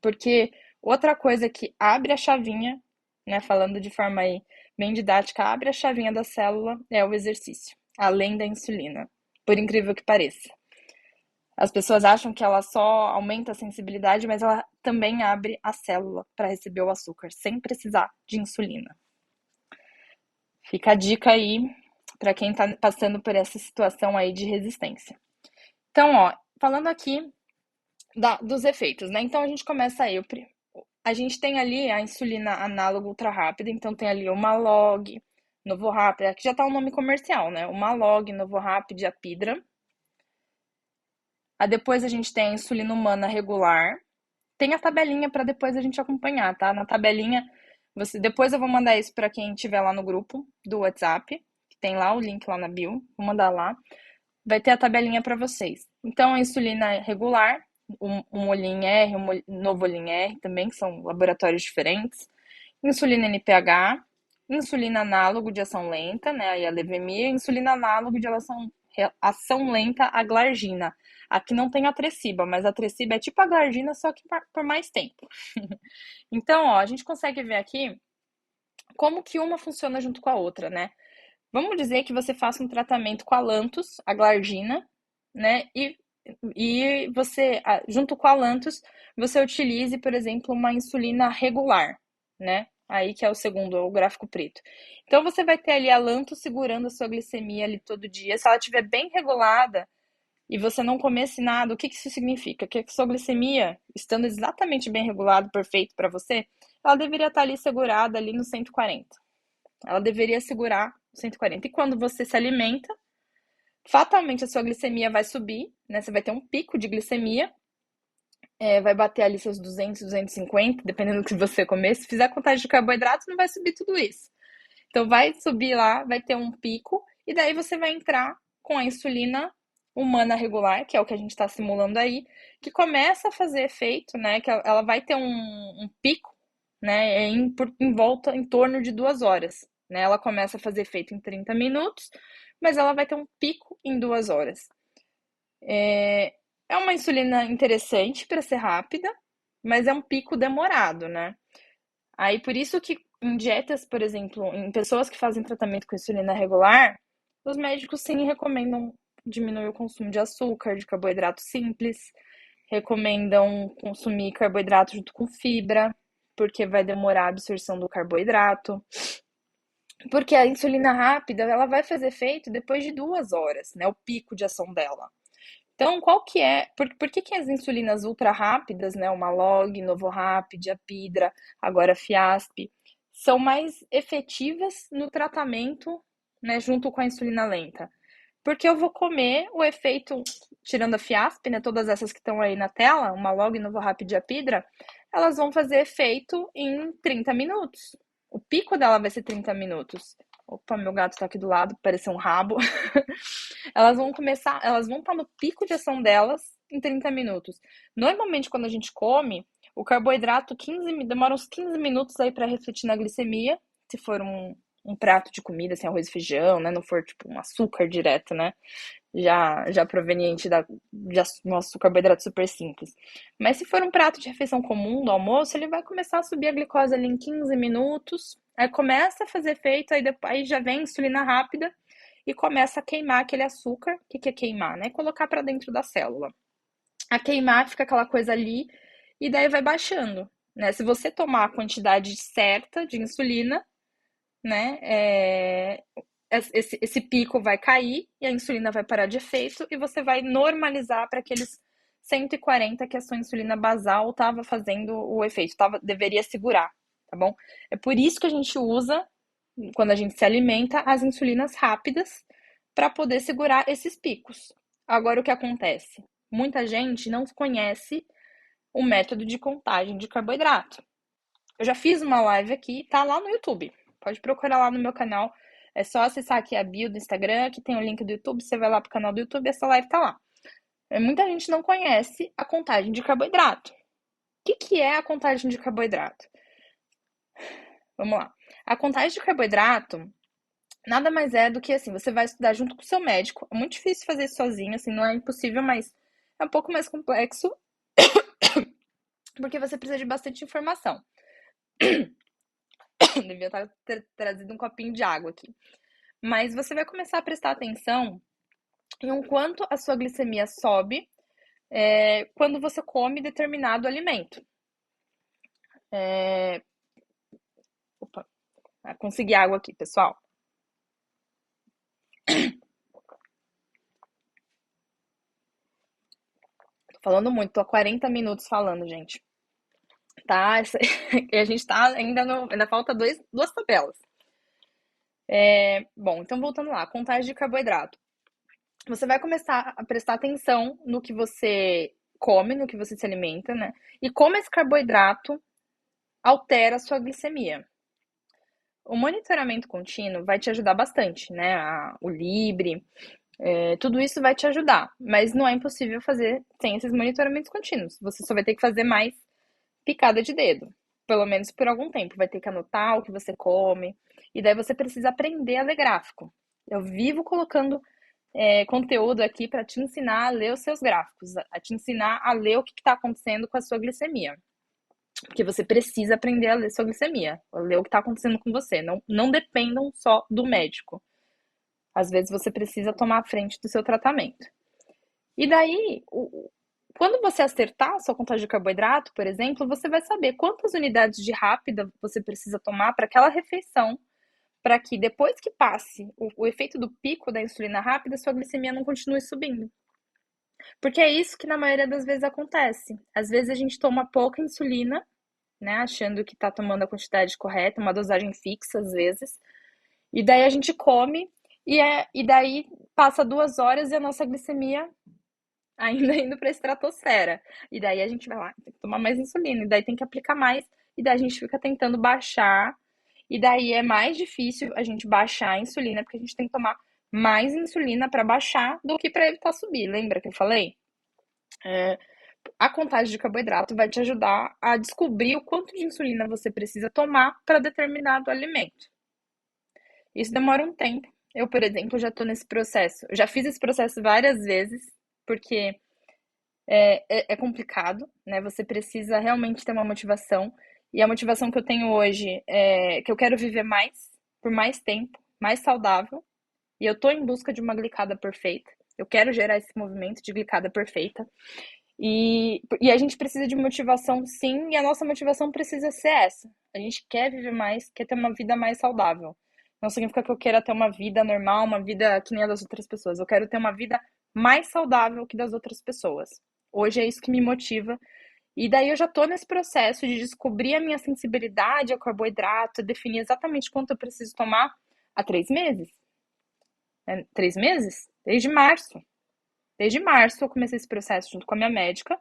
Porque outra coisa que abre a chavinha, né, falando de forma aí bem didática, abre a chavinha da célula é o exercício, além da insulina, por incrível que pareça. As pessoas acham que ela só aumenta a sensibilidade, mas ela também abre a célula para receber o açúcar, sem precisar de insulina. Fica a dica aí para quem está passando por essa situação aí de resistência. Então, ó, falando aqui dos efeitos, né? Então a gente começa aí. A gente tem ali a insulina análoga ultra rápida, então tem ali o Malog, Novorapid, aqui já tá o nome comercial, né? O Malog, Novorapid e a Apidra. Aí depois a gente tem a insulina humana regular. Tem a tabelinha para depois a gente acompanhar, tá? Na tabelinha, depois eu vou mandar isso para quem estiver lá no grupo do WhatsApp, que tem lá o link lá na bio, vou mandar lá. Vai ter a tabelinha para vocês. Então, a insulina regular, um Olin R, um novo Olin R também, que são laboratórios diferentes. Insulina NPH, insulina análogo de ação lenta, né, aí a levemia, insulina análogo de ação lenta, a glargina. Aqui não tem a Tresiba, mas a Tresiba é tipo a glargina, só que por mais tempo. Então, ó, a gente consegue ver aqui como que uma funciona junto com a outra, né? Vamos dizer que você faça um tratamento com a Lantus, a glargina, né? E você, junto com a Lantus, você utilize, por exemplo, uma insulina regular, né? Aí que é o segundo, o gráfico preto. Então você vai ter ali a Lantus segurando a sua glicemia ali todo dia. Se ela estiver bem regulada e você não comesse nada, o que isso significa? Que a sua glicemia, estando exatamente bem regulado, perfeito para você, ela deveria estar ali segurada ali no 140. Ela deveria segurar 140. E quando você se alimenta, fatalmente a sua glicemia vai subir, né? Você vai ter um pico de glicemia, vai bater ali seus 200, 250, dependendo do que você comer. Se fizer contagem de carboidratos, não vai subir tudo isso. Então vai subir lá, vai ter um pico, e daí você vai entrar com a insulina humana regular, que é o que a gente está simulando aí, que começa a fazer efeito, né? Que ela vai ter um pico, né? Em volta, em torno de 2 horas. Né? Ela começa a fazer efeito em 30 minutos, mas ela vai ter um pico em 2 horas. É uma insulina interessante para ser rápida, mas é um pico demorado, né? Aí por isso que em dietas, por exemplo, em pessoas que fazem tratamento com insulina regular, os médicos sim recomendam diminuir o consumo de açúcar, de carboidrato simples, recomendam consumir carboidrato junto com fibra, porque vai demorar a absorção do carboidrato. Porque a insulina rápida, ela vai fazer efeito depois de 2 horas, né? O pico de ação dela. Então, qual que é? Por que as insulinas ultra rápidas, né? O Malog, Novorapid, a Pidra, agora a Fiasp, são mais efetivas no tratamento, né? Junto com a insulina lenta. Porque eu vou comer o efeito, tirando a Fiasp, né? Todas essas que estão aí na tela, uma Log, Novo Rapid e a Pidra, elas vão fazer efeito em 30 minutos. O pico dela vai ser 30 minutos. Opa, meu gato tá aqui do lado, pareceu um rabo. Elas vão estar no pico de ação delas em 30 minutos. Normalmente, quando a gente come, o carboidrato demora uns 15 minutos aí para refletir na glicemia, se for um prato de comida, assim, arroz e feijão, né? Não for tipo um açúcar direto, né? Já proveniente de um carboidrato super simples. Mas se for um prato de refeição comum do almoço, ele vai começar a subir a glicose ali em 15 minutos, aí começa a fazer efeito, aí já vem a insulina rápida e começa a queimar aquele açúcar. O que é queimar, né? Colocar para dentro da célula. A queimar fica aquela coisa ali e daí vai baixando, né? Se você tomar a quantidade certa de insulina, né? Esse pico vai cair e a insulina vai parar de efeito e você vai normalizar para aqueles 140 que a sua insulina basal estava fazendo o efeito, deveria segurar, tá bom? É por isso que a gente usa, quando a gente se alimenta, as insulinas rápidas para poder segurar esses picos. Agora, o que acontece? Muita gente não conhece o método de contagem de carboidrato. Eu já fiz uma live aqui, tá lá no YouTube. Pode procurar lá no meu canal. É só acessar aqui a bio do Instagram, que tem o link do YouTube. Você vai lá pro canal do YouTube e essa live tá lá. Muita gente não conhece a contagem de carboidrato. O que é a contagem de carboidrato? Vamos lá. A contagem de carboidrato nada mais é do que assim, você vai estudar junto com o seu médico. É muito difícil fazer isso sozinho, assim, não é impossível, mas é um pouco mais complexo, porque você precisa de bastante informação. Devia ter trazido um copinho de água aqui. Mas você vai começar a prestar atenção em o quanto a sua glicemia sobe quando você come determinado alimento. Opa, consegui água aqui, pessoal. Tô falando muito, tô há 40 minutos falando, gente. Tá? E a gente tá ainda falta duas tabelas. Bom, então voltando lá, contagem de carboidrato. Você vai começar a prestar atenção no que você come, no que você se alimenta, né? E como esse carboidrato altera a sua glicemia. O monitoramento contínuo vai te ajudar bastante, né? O Libre, tudo isso vai te ajudar, mas não é impossível fazer sem esses monitoramentos contínuos. Você só vai ter que fazer mais picada de dedo, pelo menos por algum tempo. Vai ter que anotar o que você come, e daí você precisa aprender a ler gráfico. Eu vivo colocando conteúdo aqui para te ensinar a ler os seus gráficos, a te ensinar a ler o que está acontecendo com a sua glicemia. Porque você precisa aprender a ler sua glicemia, a ler o que está acontecendo com você. Não dependam só do médico. Às vezes você precisa tomar a frente do seu tratamento. E daí, quando você acertar a sua contagem de carboidrato, por exemplo, você vai saber quantas unidades de rápida você precisa tomar para aquela refeição, para que depois que passe o efeito do pico da insulina rápida, sua glicemia não continue subindo. Porque é isso que na maioria das vezes acontece. Às vezes a gente toma pouca insulina, né, achando que tá tomando a quantidade correta, uma dosagem fixa às vezes, e daí a gente come e daí passa 2 horas e a nossa glicemia ainda indo para a estratosfera. E daí a gente vai lá, tem que tomar mais insulina, e daí tem que aplicar mais, e daí a gente fica tentando baixar, e daí é mais difícil a gente baixar a insulina, porque a gente tem que tomar mais insulina para baixar do que para evitar subir. Lembra que eu falei? A contagem de carboidrato vai te ajudar a descobrir o quanto de insulina você precisa tomar para determinado alimento. Isso demora um tempo. Eu, por exemplo, já estou nesse processo. Eu já fiz esse processo várias vezes, porque é complicado, né? Você precisa realmente ter uma motivação. E a motivação que eu tenho hoje é que eu quero viver mais, por mais tempo, mais saudável. E eu estou em busca de uma glicada perfeita. Eu quero gerar esse movimento de glicada perfeita. E a gente precisa de motivação, sim, e a nossa motivação precisa ser essa. A gente quer viver mais, quer ter uma vida mais saudável. Não significa que eu queira ter uma vida normal, uma vida que nem a das outras pessoas. Eu quero ter uma vida mais saudável que das outras pessoas. Hoje é isso que me motiva. E daí eu já tô nesse processo de descobrir a minha sensibilidade ao carboidrato, definir exatamente quanto eu preciso tomar há 3 meses. É 3 meses? Desde março. Desde março eu comecei esse processo junto com a minha médica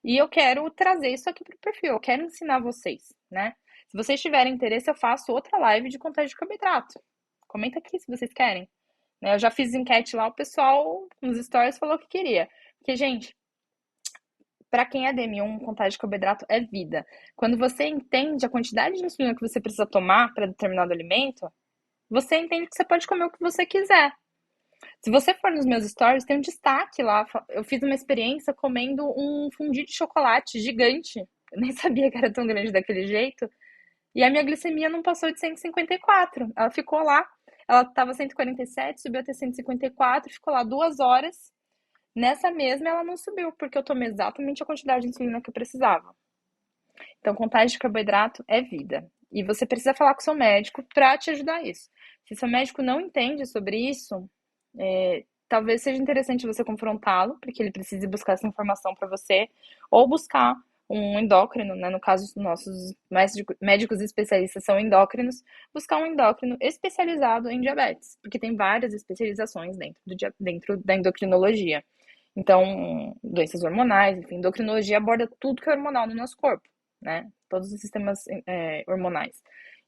e eu quero trazer isso aqui pro perfil, eu quero ensinar vocês, né? Se vocês tiverem interesse, eu faço outra live de contagem de carboidrato. Comenta aqui se vocês querem. Né? Eu já fiz enquete lá, o pessoal nos stories falou que queria. Porque, gente, para quem é DM1, contagem de carboidrato é vida. Quando você entende a quantidade de insulina que você precisa tomar para determinado alimento, você entende que você pode comer o que você quiser. Se você for nos meus stories, tem um destaque lá. Eu fiz uma experiência comendo um fundi de chocolate gigante. Eu nem sabia que era tão grande daquele jeito. E a minha glicemia não passou de 154. Ela ficou lá. Ela estava 147, subiu até 154, ficou lá 2 horas. Nessa mesma, ela não subiu, porque eu tomei exatamente a quantidade de insulina que eu precisava. Então, contagem de carboidrato é vida. E você precisa falar com o seu médico para te ajudar isso. Se seu médico não entende sobre isso, talvez seja interessante você confrontá-lo, porque ele precise buscar essa informação para você, ou buscar um endócrino, né? No caso, os nossos médicos especialistas são endócrinos, buscar um endócrino especializado em diabetes, porque tem várias especializações dentro da endocrinologia. Então, doenças hormonais, enfim, endocrinologia aborda tudo que é hormonal no nosso corpo, né? Todos os sistemas hormonais.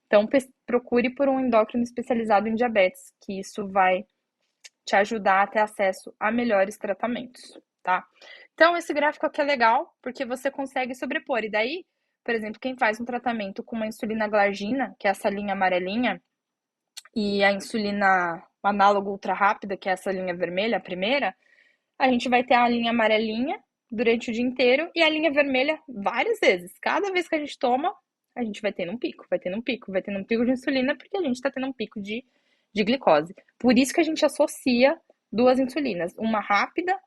Então, procure por um endócrino especializado em diabetes, que isso vai te ajudar a ter acesso a melhores tratamentos, tá? Então, esse gráfico aqui é legal, porque você consegue sobrepor. E daí, por exemplo, quem faz um tratamento com uma insulina glargina, que é essa linha amarelinha, e a insulina análogo ultra rápida, que é essa linha vermelha, a primeira, a gente vai ter a linha amarelinha durante o dia inteiro e a linha vermelha várias vezes. Cada vez que a gente toma, a gente vai tendo um pico, vai tendo um pico, vai tendo um pico de insulina, porque a gente está tendo um pico de glicose. Por isso que a gente associa duas insulinas, uma rápida,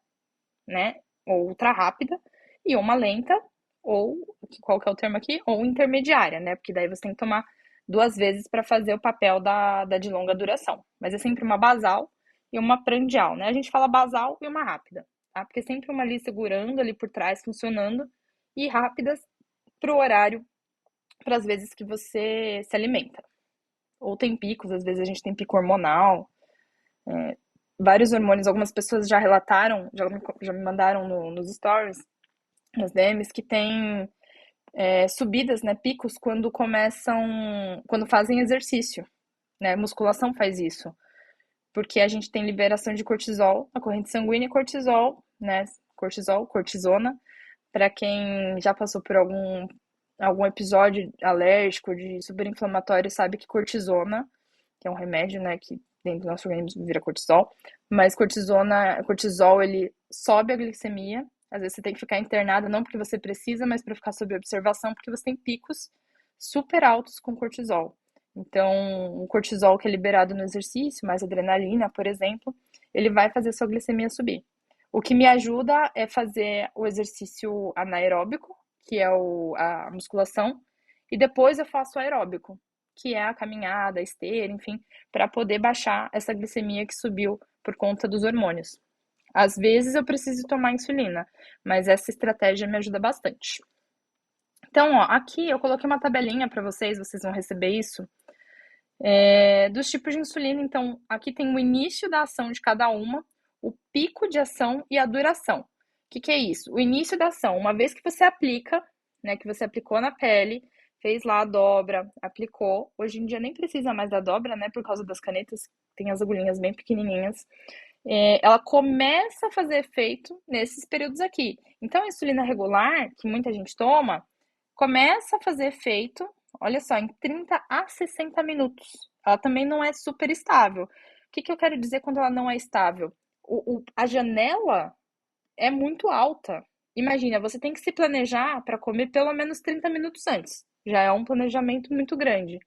né, ou ultra rápida, e uma lenta, ou, qual que é o termo aqui? Ou intermediária, né, porque daí você tem que tomar 2 vezes para fazer o papel da de longa duração. Mas é sempre uma basal e uma prandial, né? A gente fala basal e uma rápida, tá? Porque é sempre uma ali segurando ali por trás, funcionando, e rápidas para o horário, para as vezes que você se alimenta. Ou tem picos, às vezes a gente tem pico hormonal, vários hormônios, algumas pessoas já relataram, já me mandaram nos stories, nos DMs, que tem subidas, né, picos quando fazem exercício, né, musculação faz isso, porque a gente tem liberação de cortisol, a corrente sanguínea e cortisol, né, cortisona, para quem já passou por algum episódio alérgico de superinflamatório, sabe que cortisona, que é um remédio, né, que dentro do nosso organismo vira cortisol, mas cortisol, ele sobe a glicemia, às vezes você tem que ficar internada, não porque você precisa, mas para ficar sob observação, porque você tem picos super altos com cortisol. Então, o cortisol que é liberado no exercício, mais adrenalina, por exemplo, ele vai fazer a sua glicemia subir. O que me ajuda é fazer o exercício anaeróbico, que é a musculação, e depois eu faço o aeróbico, que é a caminhada, a esteira, enfim, para poder baixar essa glicemia que subiu por conta dos hormônios. Às vezes eu preciso tomar insulina, mas essa estratégia me ajuda bastante. Então, ó, aqui eu coloquei uma tabelinha para vocês vão receber isso, dos tipos de insulina. Então, aqui tem o início da ação de cada uma, o pico de ação e a duração. O que é isso? O início da ação, uma vez que você aplica, né, que você aplicou na pele, fez lá a dobra, aplicou. Hoje em dia nem precisa mais da dobra, né, por causa das canetas, tem as agulhinhas bem pequenininhas. Ela começa a fazer efeito nesses períodos aqui. Então, a insulina regular, que muita gente toma, começa a fazer efeito, olha só, em 30 a 60 minutos. Ela também não é super estável. O que eu quero dizer quando ela não é estável? A janela é muito alta. Imagina, você tem que se planejar para comer pelo menos 30 minutos antes. Já é um planejamento muito grande.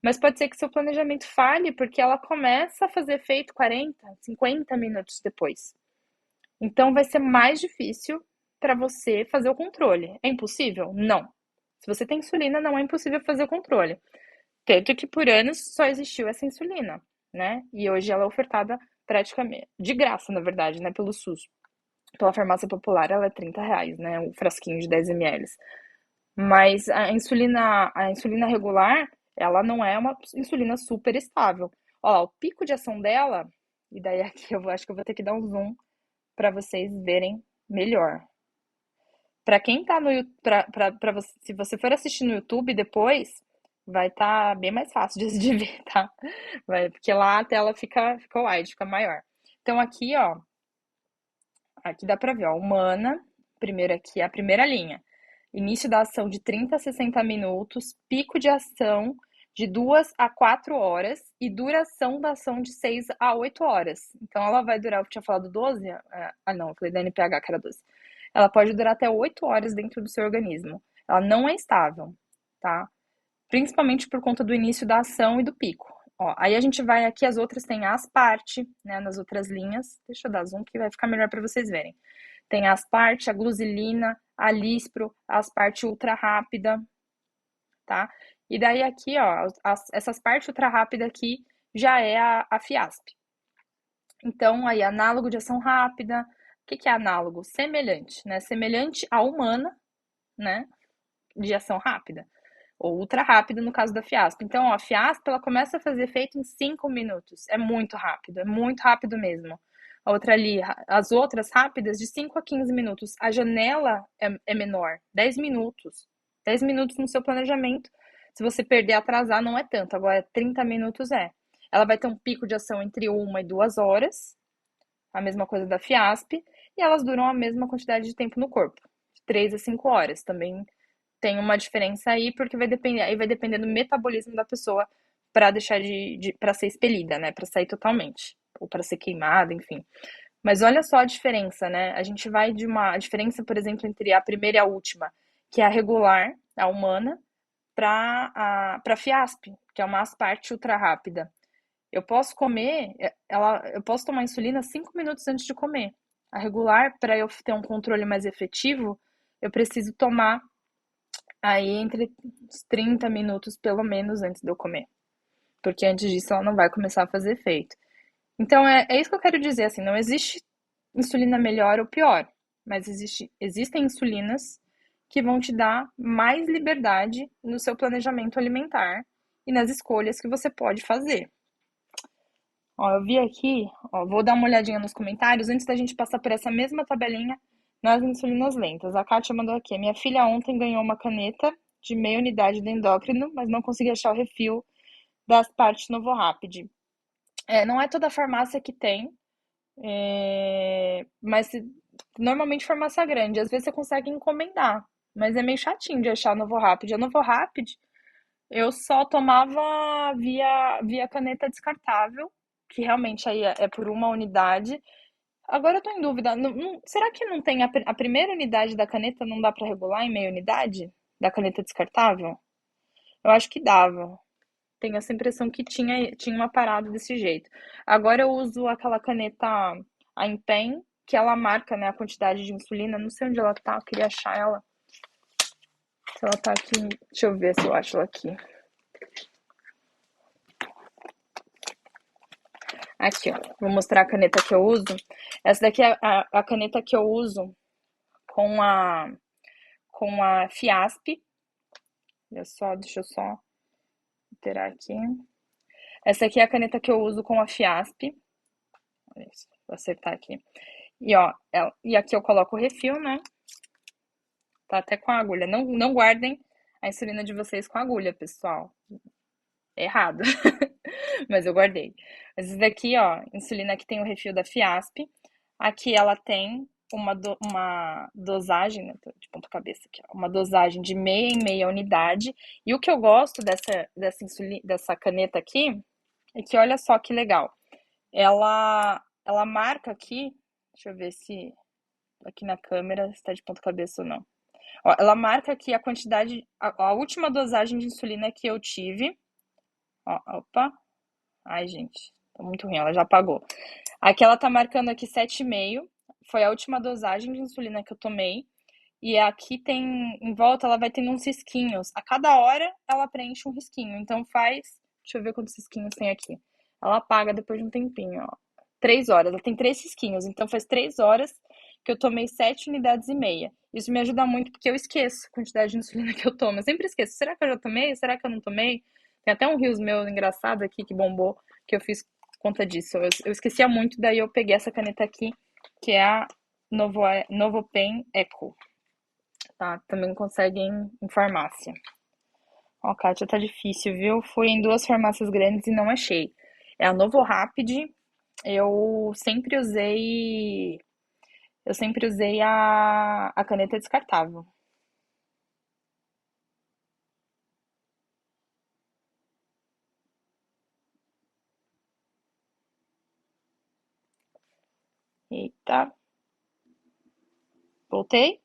Mas pode ser que seu planejamento falhe porque ela começa a fazer efeito 40, 50 minutos depois. Então vai ser mais difícil para você fazer o controle. É impossível? Não. Se você tem insulina, não é impossível fazer o controle. Tanto que por anos só existiu essa insulina, né? E hoje ela é ofertada praticamente de graça, na verdade, né? Pelo SUS. Pela farmácia popular, ela é R$ 30, né? O frasquinho de 10 ml. Mas a insulina regular, ela não é uma insulina super estável. Ó, o pico de ação dela E daí aqui acho que eu vou ter que dar um zoom para vocês verem melhor. Para quem tá no para você, se você for assistir no YouTube depois, vai estar bem mais fácil de ver, tá? Porque lá a tela fica wide, fica maior. Então aqui, ó, aqui dá para ver, ó, humana, primeiro aqui, a primeira linha. Início da ação de 30 a 60 minutos, pico de ação de 2 a 4 horas e duração da ação de 6 a 8 horas. Então ela vai durar, eu tinha falado 12? Não, eu falei da NPH que era 12. Ela pode durar até 8 horas dentro do seu organismo. Ela não é estável, tá? Principalmente por conta do início da ação e do pico. Ó, aí a gente vai aqui, as outras tem a Asparte, né, nas outras linhas. Deixa eu dar zoom que vai ficar melhor para vocês verem. Tem a Asparte, a Glusilina, a Lispro, a Asparte ultra rápida, tá? E daí aqui, ó, essa Asparte ultra rápida aqui já é a Fiasp. Então, aí, análogo de ação rápida. O que é análogo? Semelhante, né? Semelhante à humana, né? De ação rápida. Ou ultra rápida no caso da Fiasp. Então, ó, a Fiasp, ela começa a fazer efeito em 5 minutos. É muito rápido mesmo. A outra ali, as outras rápidas, de 5 a 15 minutos. A janela é menor, 10 minutos. 10 minutos no seu planejamento. Se você perder, atrasar, não é tanto. Agora, 30 minutos é. Ela vai ter um pico de ação entre 1 e 2 horas, a mesma coisa da Fiasp, e elas duram a mesma quantidade de tempo no corpo, de 3 a 5 horas. Também tem uma diferença aí, porque vai depender do metabolismo da pessoa para deixar para ser expelida, né? Para sair totalmente, ou para ser queimada, enfim. Mas olha só a diferença, né? A gente vai de uma a diferença, por exemplo, entre a primeira e a última, que é a regular, a humana, para Fiasp, que é uma asparte ultra rápida. Eu posso comer, eu posso tomar insulina 5 minutos antes de comer. A regular, para eu ter um controle mais efetivo, eu preciso tomar aí entre uns 30 minutos, pelo menos, antes de eu comer. Porque antes disso ela não vai começar a fazer efeito. Então é isso que eu quero dizer, assim, não existe insulina melhor ou pior, mas existem insulinas que vão te dar mais liberdade no seu planejamento alimentar e nas escolhas que você pode fazer. Ó, eu vi aqui, ó, vou dar uma olhadinha nos comentários antes da gente passar por essa mesma tabelinha nas insulinas lentas. A Kátia mandou aqui: minha filha ontem ganhou uma caneta de meia unidade do endócrino, mas não consegui achar o refil das partes Novorapid. Não é toda farmácia que tem, mas normalmente farmácia grande. Às vezes você consegue encomendar, mas é meio chatinho de achar a Novorapid. A Novorapid eu só tomava via caneta descartável, que realmente aí é por uma unidade. Agora eu tô em dúvida, será que não tem a primeira unidade da caneta não dá para regular em meia unidade da caneta descartável? Eu acho que dava. Tenho essa impressão que tinha uma parada desse jeito. Agora eu uso aquela caneta, a Empen, que ela marca, né, a quantidade de insulina. Não sei onde ela tá, eu queria achar ela. Se ela tá aqui, deixa eu ver se eu acho ela aqui. Aqui, ó. Vou mostrar a caneta que eu uso. Essa daqui é a caneta que eu uso com a Fiasp. Olha só, deixa eu só alterar aqui. Essa aqui é a caneta que eu uso com a Fiasp. Olha isso, vou acertar aqui. E ó, e aqui eu coloco o refil, né? Tá até com a agulha. Não guardem a insulina de vocês com a agulha, pessoal. É errado. Mas eu guardei. Mas esse daqui, ó, insulina que tem o refil da Fiasp. Aqui ela tem uma dosagem, né, tô de ponta cabeça aqui, ó, uma dosagem de meia em meia unidade. E o que eu gosto dessa caneta aqui é que olha só que legal. Ela marca aqui, deixa eu ver se aqui na câmera está de ponta cabeça ou não. Ó, ela marca aqui a quantidade, a última dosagem de insulina que eu tive. Ó, opa. Ai, gente, tá muito ruim, ela já apagou. Aqui ela tá marcando aqui 7,5. Foi a última dosagem de insulina que eu tomei. E aqui tem, em volta, ela vai tendo uns risquinhos. A cada hora ela preenche um risquinho. Então faz. Deixa eu ver quantos risquinhos tem aqui. Ela apaga depois de um tempinho, ó. 3 horas. Ela tem 3 risquinhos. Então faz 3 horas que eu tomei 7,5 unidades. Isso me ajuda muito porque eu esqueço a quantidade de insulina que eu tomo. Eu sempre esqueço. Será que eu já tomei? Será que eu não tomei? Tem até um rios meu engraçado aqui que bombou, que eu fiz conta disso. Eu esquecia muito, daí eu peguei essa caneta aqui, que é a Novopen Eco, tá? Também conseguem em farmácia. Ó, Kátia, tá difícil, viu? Fui em duas farmácias grandes e não achei. É a Novo Rapid. Eu sempre usei, eu sempre usei a caneta descartável. Eita, voltei?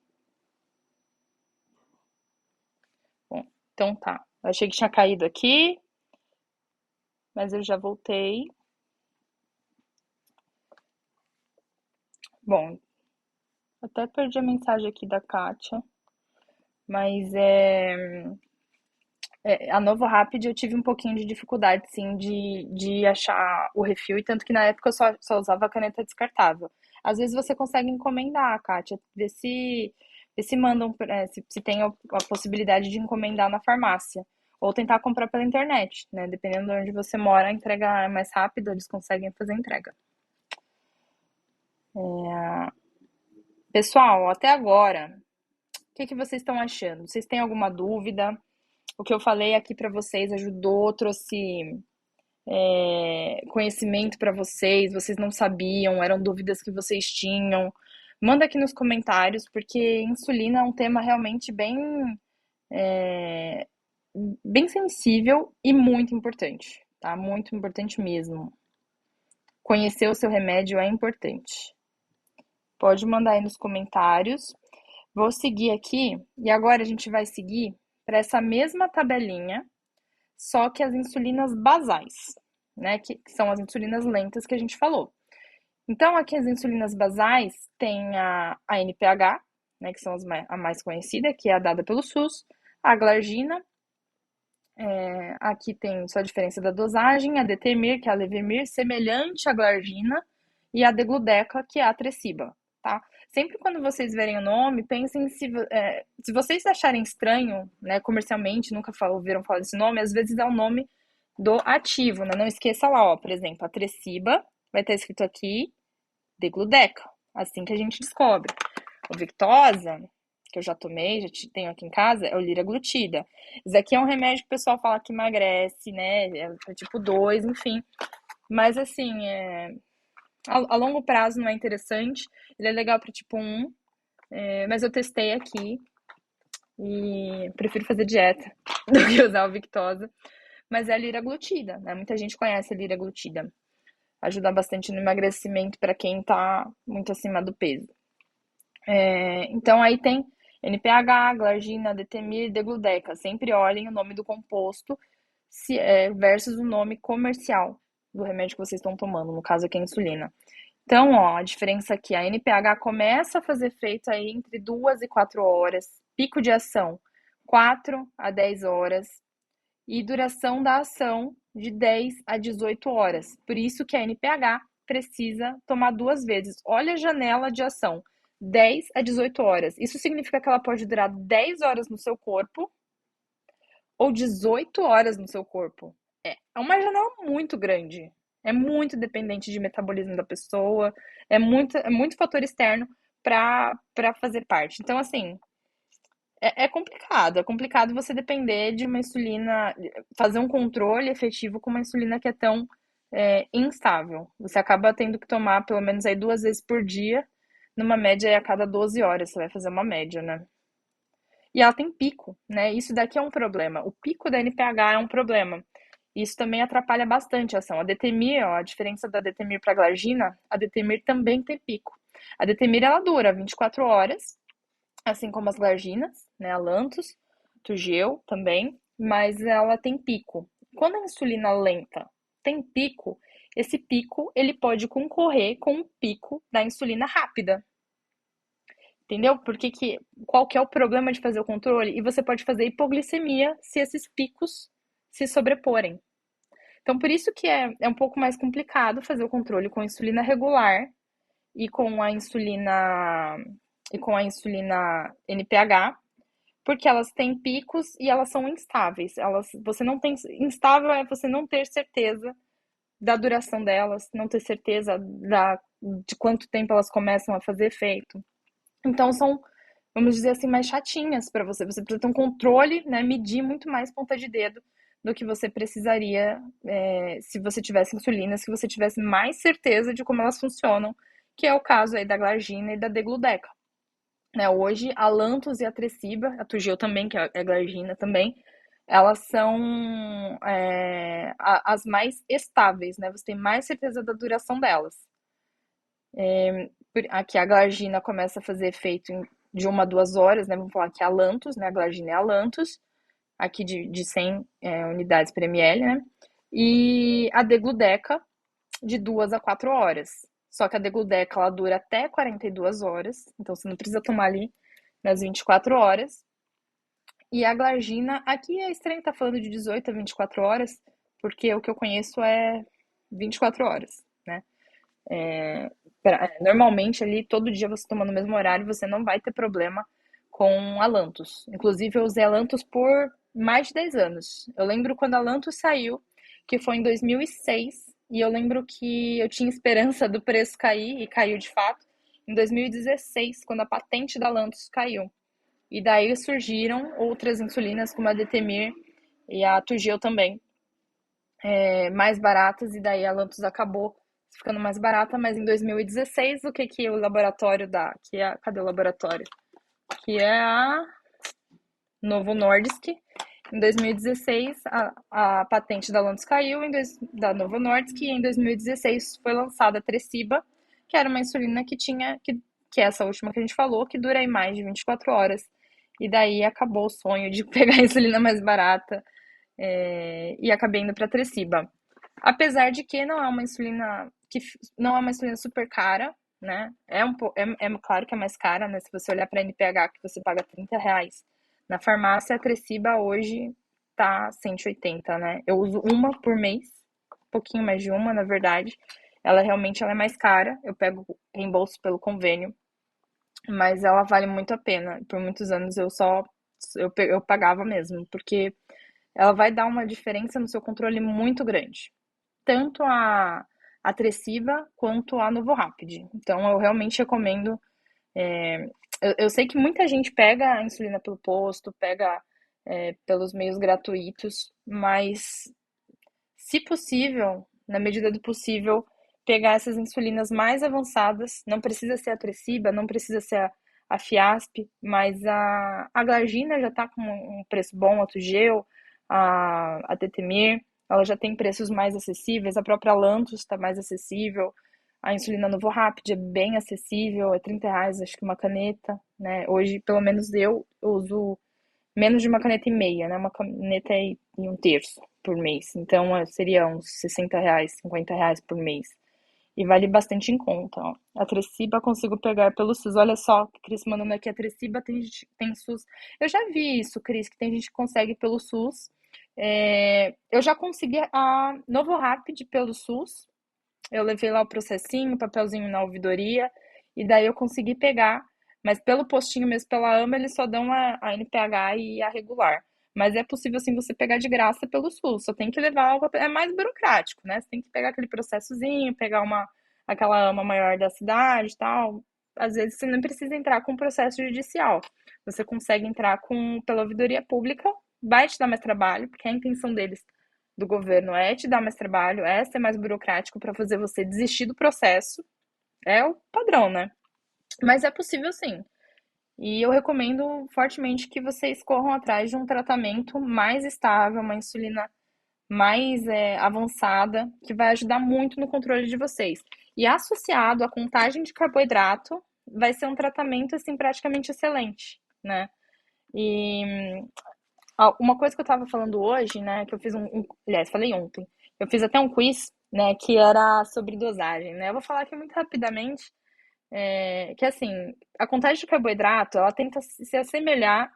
Bom, então tá. Eu achei que tinha caído aqui, mas eu já voltei. Bom, até perdi a mensagem aqui da Kátia, mas a Novo Rapid eu tive um pouquinho de dificuldade, sim, de achar o refil, e tanto que na época eu só usava a caneta descartável. Às vezes você consegue encomendar, Kátia, vê se mandam, se tem a possibilidade de encomendar na farmácia. Ou tentar comprar pela internet, né? Dependendo de onde você mora, a entrega é mais rápida, eles conseguem fazer a entrega. Pessoal, até agora, o que que vocês estão achando? Vocês têm alguma dúvida? O que eu falei aqui para vocês ajudou, trouxe conhecimento para vocês, vocês não sabiam, eram dúvidas que vocês tinham. Manda aqui nos comentários, porque insulina é um tema realmente bem sensível e muito importante, tá? Muito importante mesmo. Conhecer o seu remédio é importante. Pode mandar aí nos comentários. Vou seguir aqui e agora a gente vai seguir para essa mesma tabelinha, só que as insulinas basais, né? Que são as insulinas lentas que a gente falou. Então, aqui as insulinas basais tem a NPH, né, que são a mais conhecida, que é a dada pelo SUS, a glargina, aqui tem só a diferença da dosagem, a detemir, que é a Levemir, semelhante à glargina, e a degludeca, que é a Tresiba, tá? Sempre quando vocês verem o nome, pensem se vocês acharem estranho, né, comercialmente, nunca ouviram falar desse nome, às vezes é o nome do ativo, né? Não esqueça lá, ó, por exemplo, a Tresiba, vai estar escrito aqui, degludeca, assim que a gente descobre. O Victosa, que eu já tomei, tenho aqui em casa, é o liraglutida. Isso aqui é um remédio que o pessoal fala que emagrece, né? É tipo 2, enfim. Mas assim, a longo prazo não é interessante. Ele é legal para tipo 1, mas eu testei aqui e prefiro fazer dieta do que usar o Victosa. Mas é a liraglutida, né? Muita gente conhece a liraglutida. Ajuda bastante no emagrecimento para quem tá muito acima do peso. Então aí tem NPH, glargina, detemir, degludeca. Sempre olhem o nome do composto versus o nome comercial do remédio que vocês estão tomando, no caso aqui é a insulina. Então, ó, a diferença aqui, a NPH começa a fazer efeito aí entre 2 e 4 horas, pico de ação 4 a 10 horas e duração da ação de 10 a 18 horas. Por isso que a NPH precisa tomar 2 vezes. Olha a janela de ação, 10 a 18 horas. Isso significa que ela pode durar 10 horas no seu corpo ou 18 horas no seu corpo. É uma janela muito grande. É muito dependente de metabolismo da pessoa, é muito fator externo para fazer parte. Então, assim, é complicado você depender de uma insulina, fazer um controle efetivo com uma insulina que é tão instável. Você acaba tendo que tomar pelo menos aí 2 vezes por dia, numa média aí a cada 12 horas, você vai fazer uma média, né? E ela tem pico, né? Isso daqui é um problema. O pico da NPH é um problema. Isso também atrapalha bastante a ação. A Detemir, ó, a diferença da Detemir para a Glargina, a Detemir também tem pico. A Detemir, ela dura 24 horas, assim como as Glarginas, né? A Lantus, Toujeo também, mas ela tem pico. Quando a insulina lenta tem pico, esse pico ele pode concorrer com o pico da insulina rápida. Entendeu? Qual que é o problema de fazer o controle? E você pode fazer hipoglicemia se esses picos se sobreporem. Então, por isso que é um pouco mais complicado fazer o controle com a insulina regular e com a insulina NPH, porque elas têm picos e elas são instáveis. Você não tem instável é você não ter certeza da duração delas, não ter certeza de quanto tempo elas começam a fazer efeito. Então são, vamos dizer assim, mais chatinhas para você. Você precisa ter um controle, né, medir muito mais ponta de dedo do que você precisaria se você tivesse insulina, se você tivesse mais certeza de como elas funcionam, que é o caso aí da Glargina e da Degludec. Né, hoje, a Lantus e a Tresiba, a Tugel também, que é Glargina também, elas são as mais estáveis, né? Você tem mais certeza da duração delas. Aqui a Glargina começa a fazer efeito de 1 a 2 horas, né? Vamos falar que a Lantus, né? A Glargina é a Lantus, aqui de 100 unidades por ml, né? E a Degludeca, de 2 a 4 horas. Só que a Degludeca, ela dura até 42 horas, então você não precisa tomar ali nas 24 horas. E a Glargina, aqui é estranho estar falando de 18 a 24 horas, porque o que eu conheço é 24 horas, né? Normalmente ali, todo dia você tomando no mesmo horário, você não vai ter problema com a Lantus. Inclusive, eu usei a Lantus por mais de 10 anos. Eu lembro quando a Lantus saiu, que foi em 2006, e eu lembro que eu tinha esperança do preço cair, e caiu de fato, em 2016, quando a patente da Lantus caiu. E daí surgiram outras insulinas, como a Detemir e a Tugel também, mais baratas, e daí a Lantus acabou ficando mais barata, mas em 2016, o que que o laboratório dá? Cadê o laboratório? Que é a Novo Nordisk. Em 2016, a patente da Lantus caiu, da Novo Nordisk, e em 2016 foi lançada a Tresiba, que era uma insulina que é essa última que a gente falou, que dura aí mais de 24 horas. E daí acabou o sonho de pegar a insulina mais barata e acabei indo para Tresiba. Apesar de que não é uma insulina super cara, né? É claro que é mais cara, né? Se você olhar para a NPH, que você paga R$ 30, na farmácia a Tresiba hoje tá 180, né? Eu uso uma por mês, um pouquinho mais de uma, na verdade. Ela é mais cara, eu pego reembolso pelo convênio, mas ela vale muito a pena. Por muitos anos eu pagava mesmo, porque ela vai dar uma diferença no seu controle muito grande. Tanto a Tresiba quanto a Novorapid. Então, eu realmente recomendo. Eu sei que muita gente pega a insulina pelo posto, pega pelos meios gratuitos, mas se possível, na medida do possível, pegar essas insulinas mais avançadas. Não precisa ser a Tresiba, não precisa ser a Fiasp, mas a Glargina já está com um preço bom, a Tugel, a Tetemir, ela já tem preços mais acessíveis, a própria Lantus está mais acessível, a insulina Novorapid é bem acessível, é R$ 30, acho que uma caneta, né? Hoje, pelo menos eu uso menos de uma caneta e meia, né? Uma caneta e um terço por mês. Então, seria uns R$ 60, R$ 50 por mês. E vale bastante em conta, ó. A Tresiba consigo pegar pelo SUS. Olha só, Cris mandando aqui a Tresiba, tem SUS. Eu já vi isso, Cris, que tem gente que consegue pelo SUS. Eu já consegui a Novorapid pelo SUS. Eu levei lá o processinho, o papelzinho na ouvidoria, e daí eu consegui pegar. Mas pelo postinho mesmo, pela AMA, eles só dão a NPH e a regular. Mas é possível, sim, você pegar de graça pelo SUS. Só tem que levar algo. É mais burocrático, né? Você tem que pegar aquele processozinho, pegar aquela AMA maior da cidade e tal. Às vezes você não precisa entrar com processo judicial. Você consegue entrar pela ouvidoria pública, vai te dar mais trabalho, porque a intenção deles do governo é te dar mais trabalho, é ser mais burocrático para fazer você desistir do processo. É o padrão, né? Mas é possível sim. E eu recomendo fortemente que vocês corram atrás de um tratamento mais estável, uma insulina mais avançada, que vai ajudar muito no controle de vocês. E associado à contagem de carboidrato, vai ser um tratamento assim praticamente excelente, né? E uma coisa que eu tava falando hoje, né, que eu fiz aliás, falei ontem, eu fiz até um quiz, né, que era sobre dosagem, né? Eu vou falar aqui muito rapidamente, que assim, a contagem de carboidrato, ela tenta se assemelhar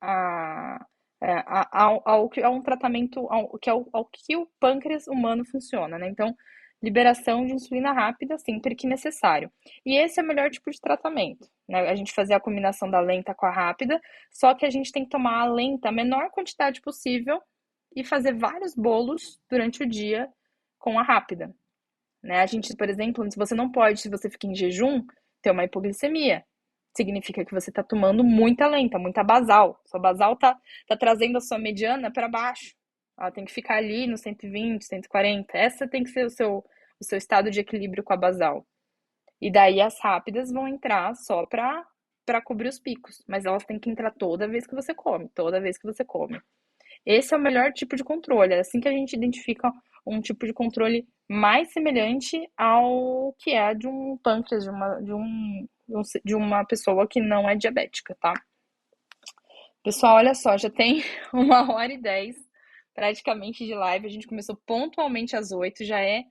a, a um tratamento, ao que o pâncreas humano funciona, né? Então, liberação de insulina rápida sempre que necessário. E esse é o melhor tipo de tratamento, né? A gente fazer a combinação da lenta com a rápida, só que a gente tem que tomar a lenta a menor quantidade possível e fazer vários bolos durante o dia com a rápida, né? A gente, por exemplo, se você não pode, se você fica em jejum, ter uma hipoglicemia. Significa que você está tomando muita lenta, muita basal. Sua basal tá trazendo a sua mediana para baixo. Ela tem que ficar ali no 120, 140. Essa tem que ser o seu estado de equilíbrio com a basal. E daí as rápidas vão entrar só para cobrir os picos, mas elas têm que entrar toda vez que você come, toda vez que você come. Esse é o melhor tipo de controle. É assim que a gente identifica um tipo de controle mais semelhante ao que é de um pâncreas, de uma pessoa que não é diabética, tá? Pessoal, olha só, já tem 1h10 praticamente de live. A gente começou pontualmente às 8, já é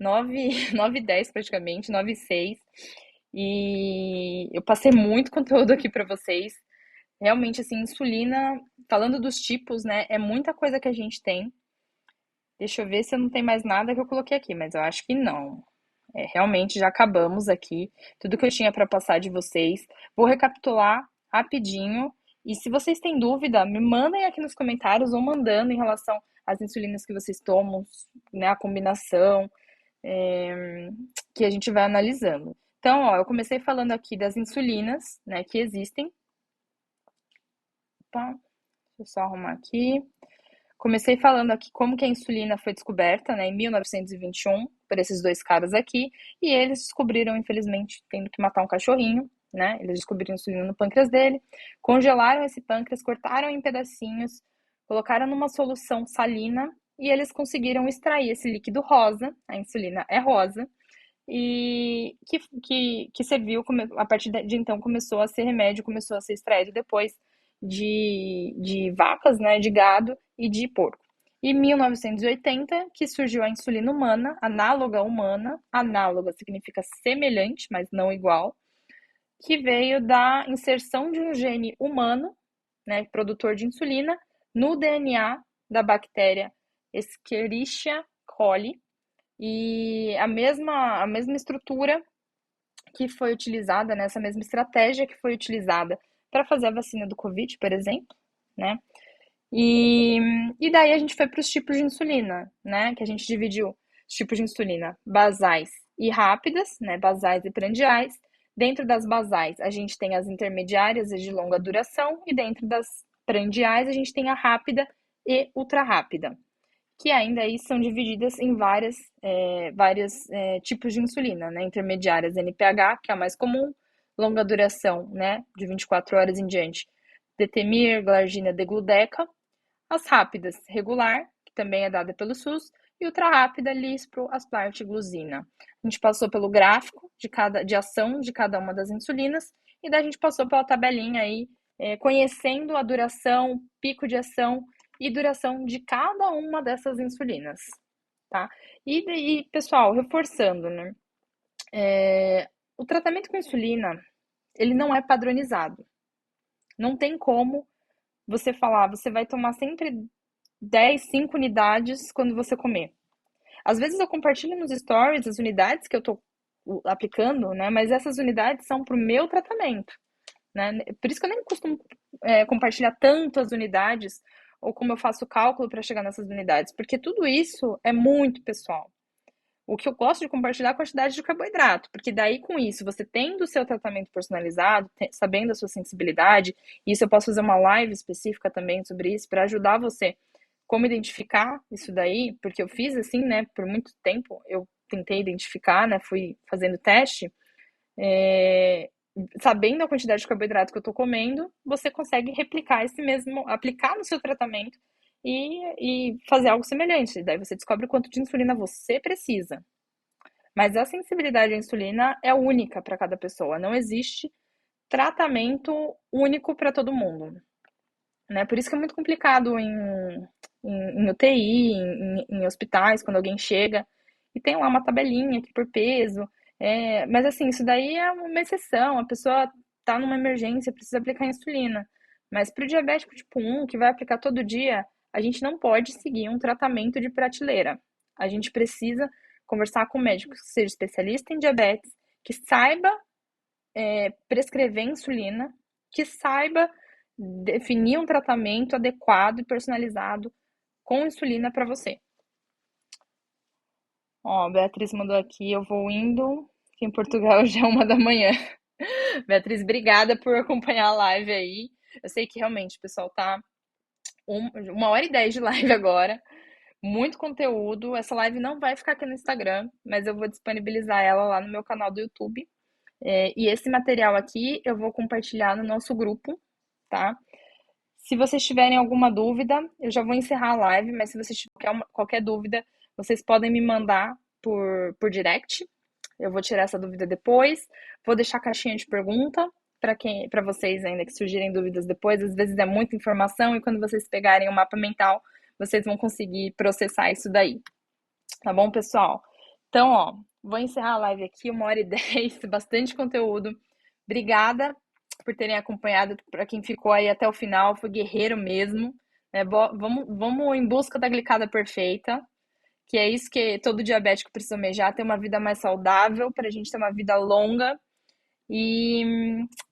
9h10 praticamente, 9h06. E eu passei muito conteúdo aqui para vocês. Realmente, assim, insulina, falando dos tipos, né? É muita coisa que a gente tem. Deixa eu ver se eu não tenho mais nada que eu coloquei aqui, mas eu acho que não. Realmente já acabamos aqui. Tudo que eu tinha para passar de vocês. Vou recapitular rapidinho. E se vocês têm dúvida, me mandem aqui nos comentários ou mandando em relação às insulinas que vocês tomam, né? A combinação, que a gente vai analisando. Então, ó, eu comecei falando aqui das insulinas, né, que existem. Opa, deixa eu só arrumar aqui. Comecei falando aqui como que a insulina foi descoberta, né, em 1921, por esses dois caras aqui, e eles descobriram, infelizmente, tendo que matar um cachorrinho, né? Eles descobriram a insulina no pâncreas dele, congelaram esse pâncreas, cortaram em pedacinhos, colocaram numa solução salina e eles conseguiram extrair esse líquido rosa, a insulina é rosa, e que serviu, a partir de então começou a ser remédio, começou a ser extraído depois de vacas, né, de gado e de porco. Em 1980, que surgiu a insulina humana, análoga significa semelhante, mas não igual, que veio da inserção de um gene humano, né, produtor de insulina, no DNA da bactéria Escherichia coli, e a mesma estrutura que foi utilizada, né, essa mesma estratégia que foi utilizada para fazer a vacina do Covid, por exemplo, né? E, e daí a gente foi para os tipos de insulina, né? Que a gente dividiu os tipos de insulina basais e rápidas, né? Basais e prandiais. Dentro das basais, a gente tem as intermediárias e de longa duração, e dentro das prandiais, a gente tem a rápida e ultra rápida, que ainda aí são divididas em vários tipos de insulina, né? Intermediárias NPH, que é a mais comum, longa duração, né? De 24 horas em diante, Detemir, Glargina, Degludeca. As rápidas, regular, que também é dada pelo SUS, e ultra rápida, Lispro, Aspart e Glusina. A gente passou pelo gráfico de ação de cada uma das insulinas, e daí a gente passou pela tabelinha aí, conhecendo a duração, pico de ação e duração de cada uma dessas insulinas, tá? E pessoal, reforçando, né? O tratamento com insulina, ele não é padronizado. Não tem como você falar, você vai tomar sempre 10, 5 unidades quando você comer. Às vezes eu compartilho nos stories as unidades que eu tô aplicando, né? Mas essas unidades são pro meu tratamento, né? Por isso que eu nem costumo compartilhar tanto as unidades ou como eu faço o cálculo para chegar nessas unidades, porque tudo isso é muito pessoal. O que eu gosto de compartilhar é a quantidade de carboidrato, porque daí com isso, você tendo o seu tratamento personalizado, sabendo a sua sensibilidade, e isso eu posso fazer uma live específica também sobre isso, para ajudar você como identificar isso daí, porque eu fiz assim, né, por muito tempo, eu tentei identificar, né, fui fazendo teste, sabendo a quantidade de carboidrato que eu tô comendo, você consegue replicar esse mesmo, aplicar no seu tratamento e fazer algo semelhante. Daí você descobre quanto de insulina você precisa. Mas a sensibilidade à insulina é única para cada pessoa. Não existe tratamento único para todo mundo, né? Por isso que é muito complicado em UTI, em hospitais, quando alguém chega e tem lá uma tabelinha aqui por peso. Mas assim, isso daí é uma exceção. A pessoa tá numa emergência, precisa aplicar insulina. Mas para o diabético tipo 1, que vai aplicar todo dia, a gente não pode seguir um tratamento de prateleira. A gente precisa conversar com um médico que seja especialista em diabetes, que saiba prescrever insulina, que saiba definir um tratamento adequado e personalizado com insulina para você. Ó, Beatriz mandou aqui, eu vou indo, que em Portugal já é 1 da manhã. Beatriz, obrigada por acompanhar a live aí. Eu sei que realmente o pessoal tá 1 hora e 10 de live agora. Muito conteúdo. Essa live não vai ficar aqui no Instagram, mas eu vou disponibilizar ela lá no meu canal do YouTube. E esse material aqui eu vou compartilhar no nosso grupo, tá? Se vocês tiverem alguma dúvida, eu já vou encerrar a live, mas se vocês tiverem qualquer dúvida, vocês podem me mandar por direct. Eu vou tirar essa dúvida depois. Vou deixar a caixinha de pergunta para vocês ainda que surgirem dúvidas depois. Às vezes é muita informação e quando vocês pegarem o mapa mental, vocês vão conseguir processar isso daí. Tá bom, pessoal? Então, ó, vou encerrar a live aqui, 1 hora e 10, bastante conteúdo. Obrigada por terem acompanhado, para quem ficou aí até o final, foi guerreiro mesmo. Né? Vamos em busca da glicada perfeita, que é isso que todo diabético precisa almejar, ter uma vida mais saudável, para a gente ter uma vida longa. E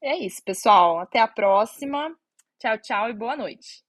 é isso, pessoal. Até a próxima. Tchau, tchau e boa noite.